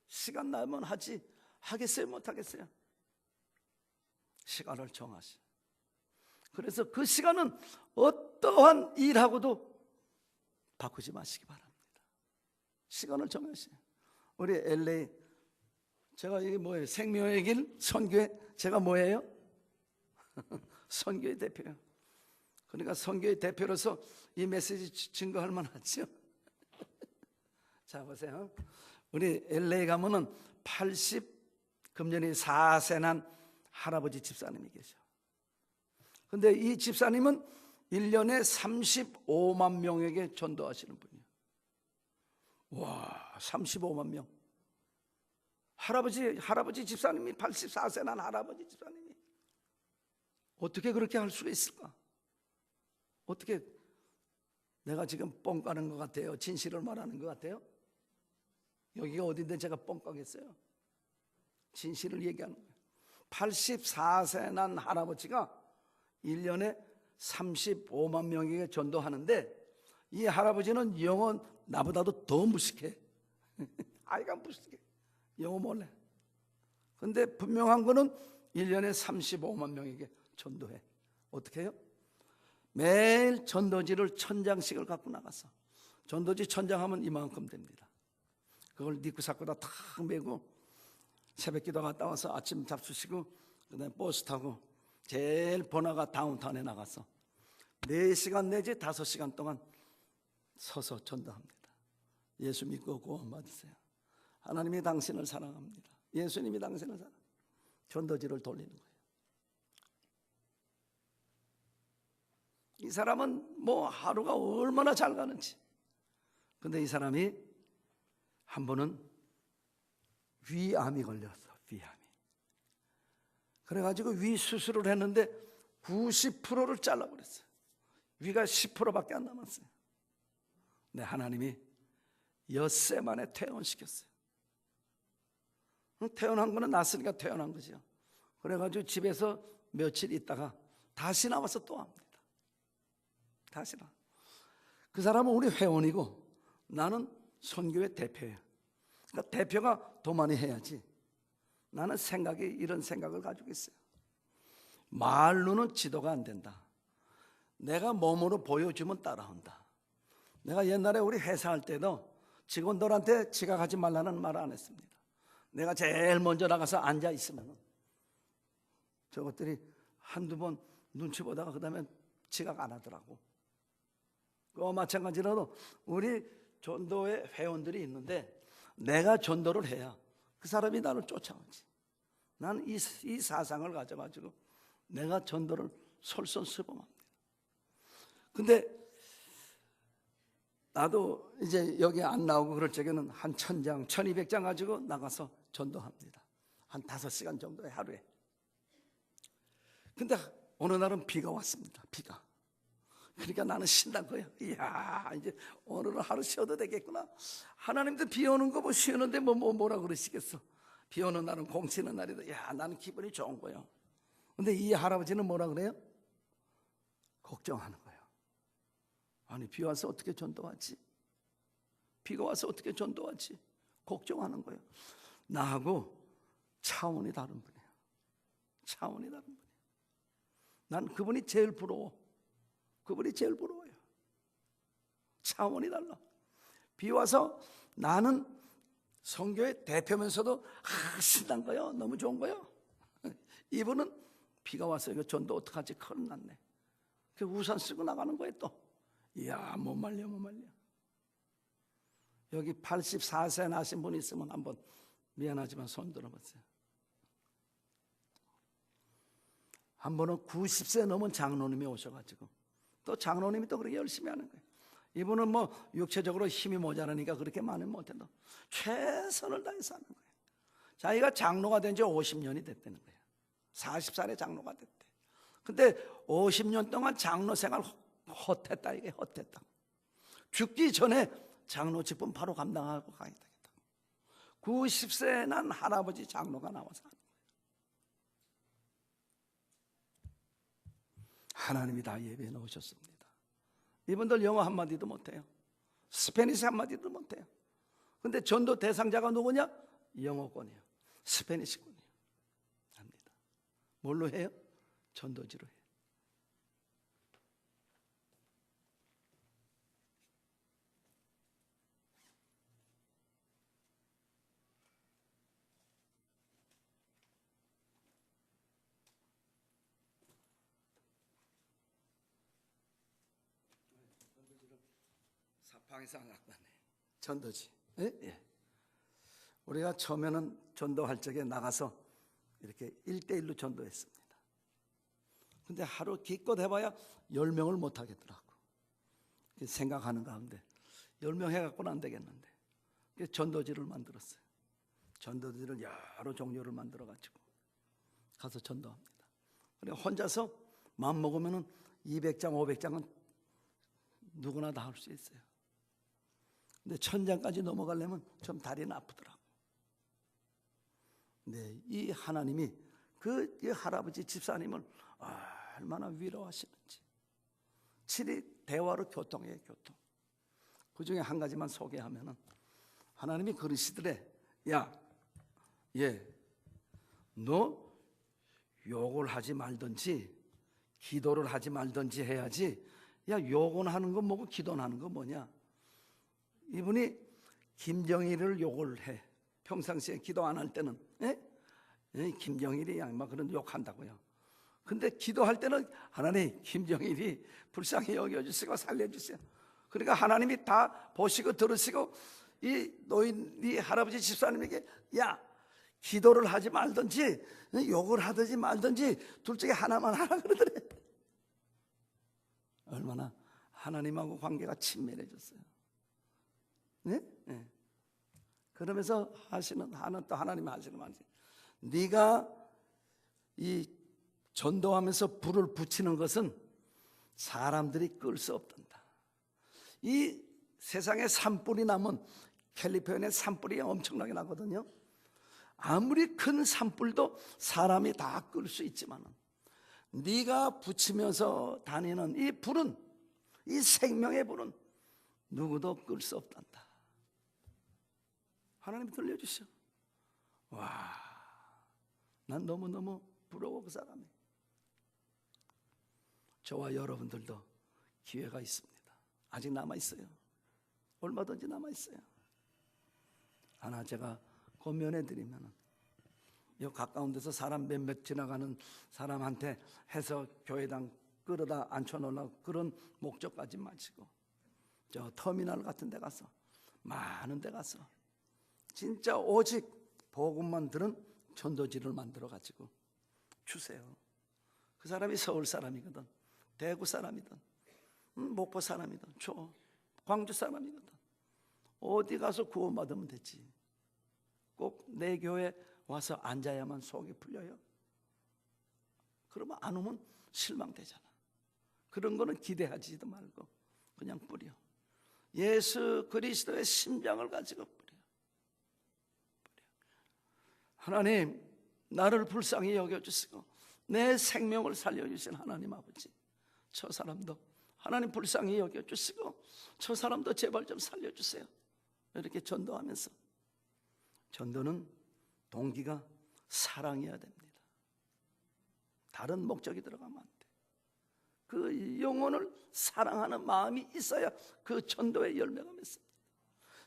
시간 나면 하지 하겠어요 못하겠어요? 시간을 정하시. 그래서 그 시간은 어떠한 일하고도 바꾸지 마시기 바랍니다. 시간을 정하시. 우리 LA, 제가 이게 뭐예요? 생명의 길 선교회, 제가 뭐예요? 선교회 대표예요. 그러니까 선교회 대표로서 이 메시지 증거할 만하죠. 자 보세요. 우리 LA 가면은 84세 난 할아버지 집사님이 계셔. 근데 이 집사님은 1년에 35만 명에게 전도하시는 분이에요. 와, 35만 명. 할아버지 집사님이 84세 난 할아버지 집사님이 어떻게 그렇게 할 수가 있을까? 어떻게, 내가 지금 뻥 까는 것 같아요? 진실을 말하는 것 같아요? 여기가 어딘데 제가 뻥 까겠어요? 진실을 얘기하는 거예요. 84세 난 할아버지가 1년에 35만 명에게 전도하는데, 이 할아버지는 영어 나보다도 더 무식해. 아이가 무식해. 영어 몰래. 근데 분명한 거는 1년에 35만 명에게 전도해. 어떻게 해요? 매일 전도지를 1000장씩을 갖고 나가서, 전도지 1000장 하면 이만큼 됩니다. 그걸 니꾸사꾸다 탁 메고 새벽기도 갔다 와서 아침 잡수시고 그다음에 버스 타고 제일 번화가 다운타운에 나가서 4시간 내지 5시간 동안 서서 전도합니다. 예수 믿고 구원 받으세요. 하나님이 당신을 사랑합니다. 예수님이 당신을 사랑합니다. 전도지를 돌리는 거예요. 이 사람은 뭐 하루가 얼마나 잘 가는지. 근데 이 사람이 한 번은 위암이 걸렸어. 위암이. 그래가지고 위 수술을 했는데 90%를 잘라버렸어요. 위가 10%밖에 안 남았어요. 근데 하나님이 엿새 만에 퇴원시켰어요. 퇴원한 거는 났으니까 퇴원한 거죠. 그래가지고 집에서 며칠 있다가 다시 나와서 또 합니다. 다시 나. 그 사람은 우리 회원이고 나는 선교회 대표예요. 그러니까 대표가 더 많이 해야지. 나는 이런 생각을 가지고 있어요. 말로는 지도가 안 된다. 내가 몸으로 보여주면 따라온다. 내가 옛날에 우리 회사할 때도 직원들한테 지각하지 말라는 말을 안 했습니다. 내가 제일 먼저 나가서 앉아 있으면 저것들이 한두 번 눈치 보다가 그 다음에 지각 안 하더라고. 그와 마찬가지로 우리 전도회 회원들이 있는데 내가 전도를 해야 그 사람이 나를 쫓아오지. 나는 이 사상을 가져가지고 내가 전도를 솔선수범합니다. 근데 나도 이제 여기 안 나오고 그럴 적에는 한 1000장, 1200장 가지고 나가서 전도합니다. 한 5시간 정도에 하루에. 근데 어느 날은 비가 왔습니다. 비가. 그러니까 나는 신난 거예요. 이야, 이제 오늘은 하루 쉬어도 되겠구나. 하나님도 비 오는 거 뭐 쉬는데 뭐라 그러시겠어. 비 오는 날은 공치는 날이다. 야, 나는 기분이 좋은 거예요. 근데 이 할아버지는 뭐라 그래요? 걱정하는 거예요. 아니, 비 와서 어떻게 전도하지? 비가 와서 어떻게 전도하지? 걱정하는 거예요. 나하고 차원이 다른 분이에요. 차원이 다른 분이에요. 난 그분이 제일 부러워. 그분이 제일 부러워요. 차원이 달라. 비 와서 나는 선교의 대표면서도 신난 거예요. 너무 좋은 거예요. 이분은 비가 와서 이거 전도 어떡하지? 큰일 났네. 그 우산 쓰고 나가는 거예요 또. 이야, 못 말려. 여기 84세 나신 분 있으면 한번 미안하지만 손 들어보세요. 한 번은 90세 넘은 장로님이 오셔가지고 또 장로님이 또 그렇게 열심히 하는 거예요. 이분은 뭐 육체적으로 힘이 모자라니까 그렇게 많이 못해도 최선을 다해서 하는 거예요. 자기가 장로가 된 지 50년이 됐다는 거예요. 40살에 장로가 됐대. 근데 50년 동안 장로 생활 헛했다. 이게 헛했다. 죽기 전에 장로 직분 바로 감당하고 가야 되겠다. 90세 난 할아버지 장로가 나와서 하는 거예요. 하나님이 다 예배해 놓으셨습니다. 이분들 영어 한마디도 못해요. 스페니시 한마디도 못해요. 근데 전도 대상자가 누구냐? 영어권이에요. 스페니시권이에요. 합니다. 뭘로 해요? 전도지로 해요. 사방에서 낙관해. 전도지. 예? 예. 우리가 처음에는 전도할 적에 나가서 이렇게 1대1로 전도했습니다. 근데 하루 기껏 해봐야 10명을 못 하겠더라고. 생각하는 가운데 10명 해갖고는 안 되겠는데 전도지를 만들었어요. 전도지를 여러 종류를 만들어가지고 가서 전도합니다. 그래 혼자서 마음 먹으면은 200장, 500장은 누구나 다 할 수 있어요. 근데 1000장까지 넘어가려면 좀 다리는 아프더라고. 네, 이 하나님이 이 할아버지 집사님을 얼마나 위로하시는지. 7일 대화로 교통이에요, 교통. 그 중에 한 가지만 소개하면은 하나님이 그러시더래. 야, 너 욕을 하지 말든지 기도를 하지 말든지 해야지. 야, 욕은 하는 거 뭐고 기도는 하는 거 뭐냐? 이분이 김정일을 욕을 해. 평상시에 기도 안 할 때는 김정일이 막 그런 욕한다고요. 근데 기도할 때는 하나님 김정일이 불쌍히 여겨주시고 살려주세요. 그러니까 하나님이 다 보시고 들으시고 이 노인 이 할아버지 집사님에게 야 기도를 하지 말든지 욕을 하든지 말든지 둘 중에 하나만 하라 그러더래. 얼마나 하나님하고 관계가 친밀해졌어요. 네? 네. 그러면서 하나님 하시는 말씀. 네가 이 전도하면서 불을 붙이는 것은 사람들이 끌 수 없단다. 이 세상에 산불이 나면 캘리포니아에 산불이 엄청나게 나거든요. 아무리 큰 산불도 사람이 다 끌 수 있지만 네가 붙이면서 다니는 이 불은, 이 생명의 불은 누구도 끌 수 없단다. 하나님이 들려주셔. 와, 난 너무너무 부러워 그 사람이. 저와 여러분들도 기회가 있습니다. 아직 남아있어요. 얼마든지 남아있어요. 하나 제가 권면해드리면 이 가까운 데서 사람 몇몇 지나가는 사람한테 해서 교회당 끌어다 앉혀놓으려고 그런 목적까지 마치고 저 터미널 같은 데 가서 많은 데 가서 진짜 오직 복음만 들은 전도지를 만들어 가지고 주세요. 그 사람이 서울 사람이거든, 대구 사람이든 목포 사람이든 광주 사람이거든 어디 가서 구원받으면 되지. 꼭 내 교회 와서 앉아야만 속이 풀려요? 그러면 안 오면 실망되잖아. 그런 거는 기대하지도 말고 그냥 뿌려. 예수 그리스도의 심장을 가지고 뿌려. 하나님, 나를 불쌍히 여겨주시고 내 생명을 살려주신 하나님 아버지, 저 사람도 하나님 불쌍히 여겨주시고 저 사람도 제발 좀 살려주세요. 이렇게 전도하면서, 전도는 동기가 사랑이어야 됩니다. 다른 목적이 들어가면 안 돼. 그 영혼을 사랑하는 마음이 있어야 그 전도의 열매가 맺습니다.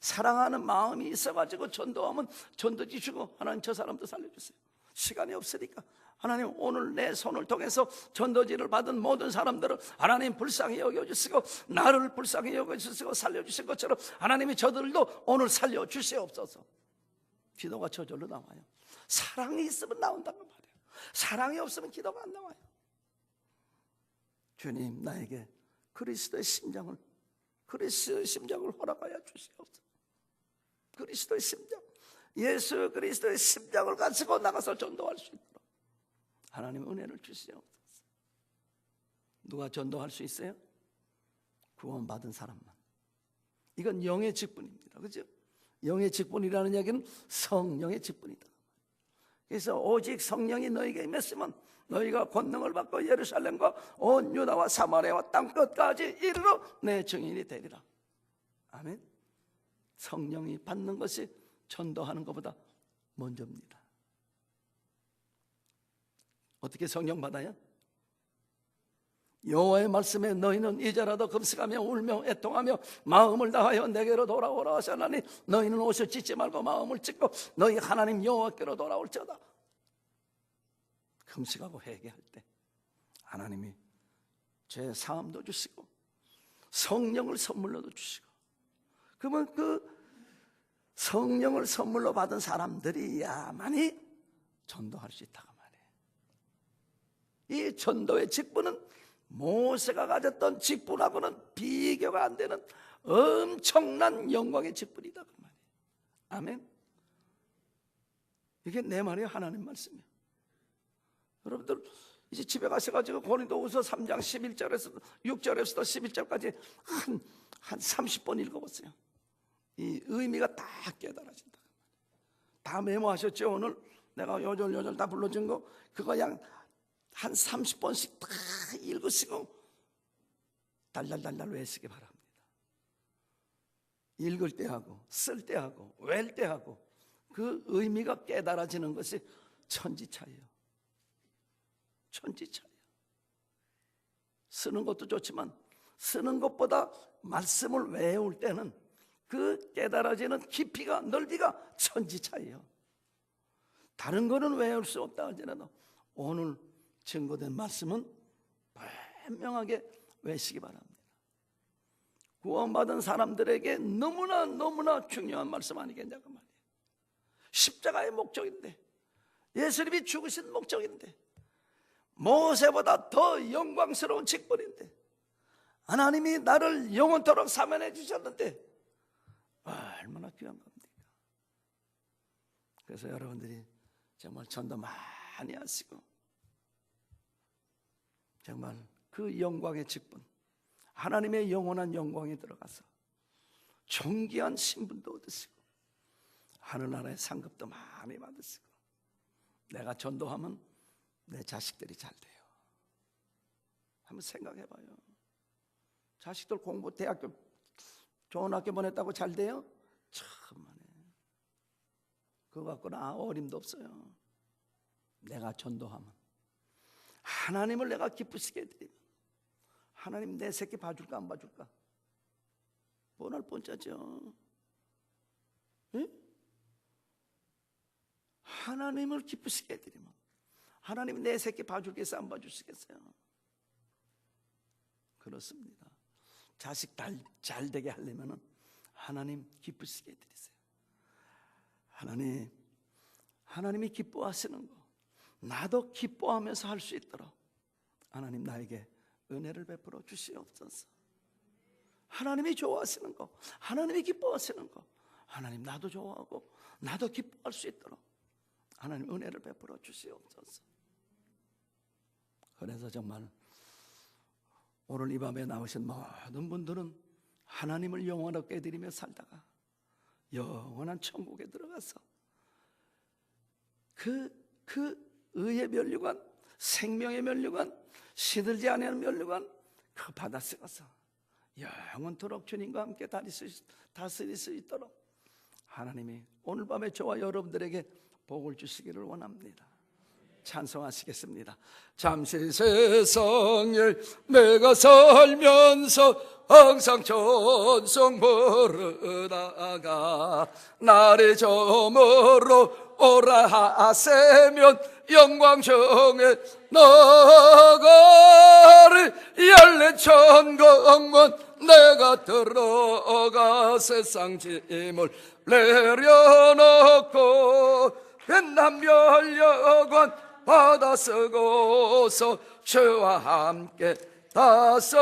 사랑하는 마음이 있어가지고 전도하면 전도지 주고 하나님 저 사람도 살려주세요. 시간이 없으니까 하나님 오늘 내 손을 통해서 전도지를 받은 모든 사람들을 하나님 불쌍히 여겨주시고 나를 불쌍히 여겨주시고 살려주신 것처럼 하나님이 저들도 오늘 살려주시옵소서. 기도가 저절로 나와요. 사랑이 있으면 나온다고 말이에요. 사랑이 없으면 기도가 안 나와요. 주님, 나에게 그리스도의 심장을 허락하여 주시옵소서. 그리스도의 심장, 예수 그리스도의 심장을 가지고 나가서 전도할 수 있도록 하나님 은혜를 주시옵소서. 누가 전도할 수 있어요? 구원받은 사람만. 이건 영의 직분입니다. 그죠? 영의 직분이라는 얘기는 성령의 직분이다. 그래서 오직 성령이 너희에게 임했으면 너희가 권능을 받고 예루살렘과 온 유다와 사마리아와 땅끝까지 이르러 내 증인이 되리라. 아멘. 성령이 받는 것이 전도하는 것보다 먼저입니다. 어떻게 성령 받아요? 여호와의 말씀에 너희는 이제라도 금식하며 울며 애통하며 마음을 다하여 내게로 돌아오라 하셨나니 너희는 옷을 찢지 말고 마음을 찢고 너희 하나님 여호와께로 돌아올지어다. 금식하고 회개할 때 하나님이 죄 사함도 주시고 성령을 선물로도 주시고, 그러면 그 성령을 선물로 받은 사람들이야만이 전도할 수 있다고 말이에요. 이 전도의 직분은 모세가 가졌던 직분하고는 비교가 안 되는 엄청난 영광의 직분이다 그 말이에요. 아멘. 이게 내 말이에요. 하나님 말씀이에요. 여러분들 이제 집에 가셔가지고 고린도후서 3장 11절에서 6절에서 11절까지 한 30번 읽어보세요. 이 의미가 다 깨달아진다. 다 메모하셨죠? 오늘 내가 요절 다 불러준 거 그거 한 30번씩 다 읽으시고 달달달달 외우시기 바랍니다. 읽을 때 하고 쓸 때 하고 외울 때 하고 그 의미가 깨달아지는 것이 천지차이에요. 천지차이에요. 쓰는 것도 좋지만 쓰는 것보다 말씀을 외울 때는 그 깨달아지는 깊이가 넓이가 천지차이에요. 다른 거는 외울 수 없다 할지라도 오늘 증거된 말씀은 분명하게 외시기 바랍니다. 구원받은 사람들에게 너무나 중요한 말씀 아니겠냐고 말이에요. 십자가의 목적인데, 예수님이 죽으신 목적인데, 모세보다 더 영광스러운 직분인데, 하나님이 나를 영원토록 사면해 주셨는데 얼마나 귀한 겁니까? 그래서 여러분들이 정말 전도 많이 하시고 정말 그 영광의 직분, 하나님의 영원한 영광에 들어가서 존귀한 신분도 얻으시고 하늘나라의 상급도 많이 받으시고, 내가 전도하면 내 자식들이 잘 돼요. 한번 생각해봐요. 자식들 공부 대학교 좋은 학교 보냈다고 잘 돼요? 참만해. 그거 갖고는 어림도 없어요. 내가 전도하면, 하나님을 내가 기쁘시게 해드리면, 하나님 내 새끼 봐줄까 안 봐줄까? 뻔할 뻔짜죠. 예? 하나님을 기쁘시게 해드리면 하나님 내 새끼 봐주겠어 안 봐주시겠어요? 그렇습니다. 자식 잘 되게 하려면 하나님 기쁘시게 해드리세요. 하나님이 기뻐하시는 거 나도 기뻐하면서 할 수 있도록 하나님 나에게 은혜를 베풀어 주시옵소서. 하나님이 좋아하시는 거, 하나님이 기뻐하시는 거, 하나님 나도 좋아하고 나도 기뻐할 수 있도록 하나님 은혜를 베풀어 주시옵소서. 그래서 정말 오늘 이 밤에 나오신 모든 분들은 하나님을 영원하게 해드리며 살다가 영원한 천국에 들어가서 그 의의 면류관, 생명의 면류관, 시들지 않는 면류관 그 바다에 가서 영원토록 주님과 함께 다스릴 수 있도록 하나님이 오늘 밤에 저와 여러분들에게 복을 주시기를 원합니다. 찬송하시겠습니다. 잠시 세상에 내가 살면서 항상 찬송 부르다가 날이 저물어 오라 하세면 영광정에 나가리 열린 천국문 내가 들어가 세상 짐을 내려놓고 빛난 멸려관 받아 쓰고서 주와 함께 다스리리.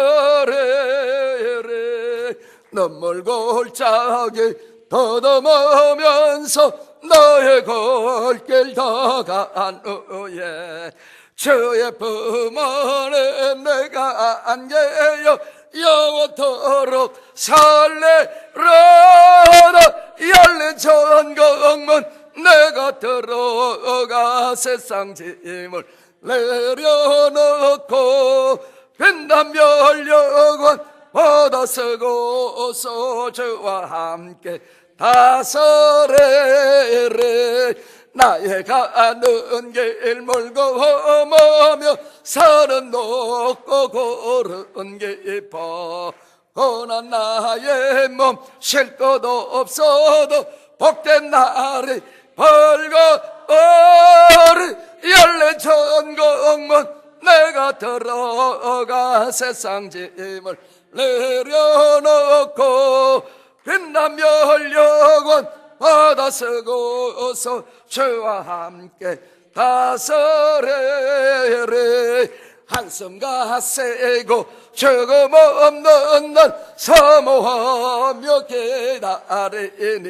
눈물 골짜기 더듬으면서 너의 골길 더간 후에 주의 품 안에 내가 안겨요 영원토록 살리라. 열린 내가 들어가 세상 짐을 내려놓고 빛나며 영원 받아서고서 저와 함께 다스리리. 나의 가는 길 멀고 험하며 산은 높고 고른 깊어 고난 나의 몸 쉴 것도 없어도 복된 날이 벌거리 열린 천국문 내가 들어가 세상 짐을 내려놓고 빛나며 영원 받아서고서 주와 함께 다스리리. 한숨과 세고 조금 없는 날 사모하며 기다리니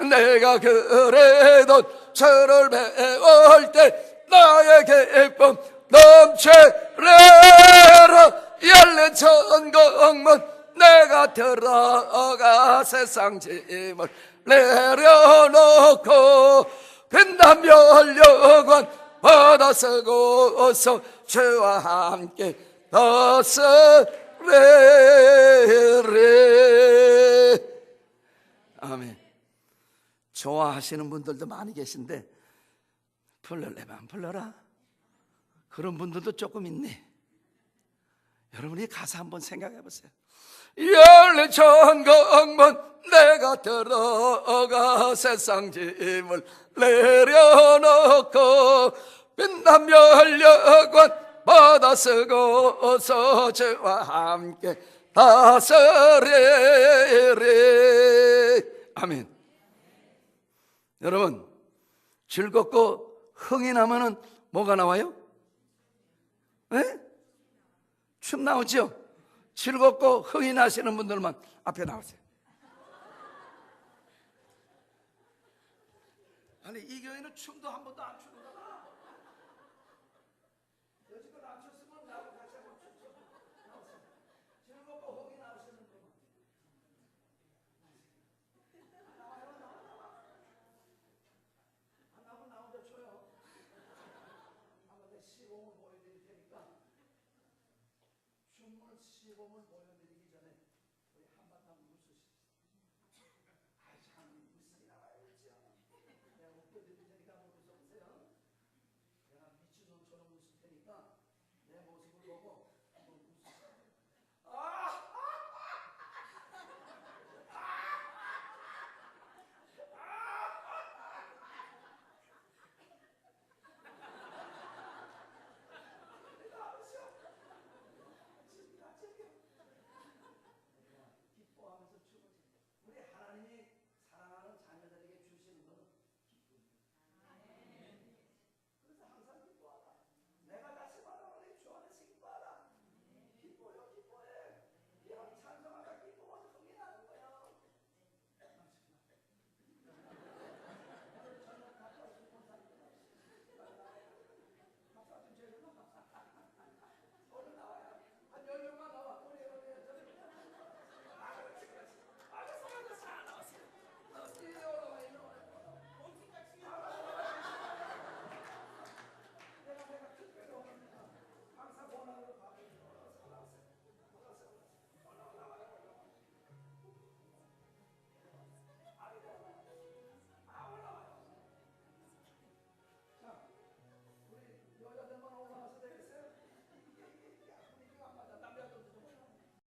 내가 그래도 저를 배울 때 나의 기쁨 넘치리라. 열린 천국문 내가 들어가 세상 짐을 내려놓고 빛나며 영원 받아서고서 주와 함께 다스리리. 아멘. 좋아하시는 분들도 많이 계신데 불러내면 안 불러라? 그런 분들도 조금 있네. 여러분이 가사 한번 생각해 보세요. 열린 천국문 내가 들어가 세상 짐을 내려놓고 빛나며 영원 받아서고서 주와 함께 다스리리. 아멘. 여러분, 즐겁고 흥이 나면은 뭐가 나와요? 네? 춤 나오죠? 즐겁고 흥이 나시는 분들만 앞에 나오세요. 아니, 이 교회는 춤도 한 번도 안 추는 거야. 여지껏 안 췄으면 나하고 같이 한번 춤춰. 즐겁고 흥이 나시는 분만. 안 나오면 나 혼자 춰요. 한번 내 시범을 보여드릴 테니까 춤을 시범을 보여.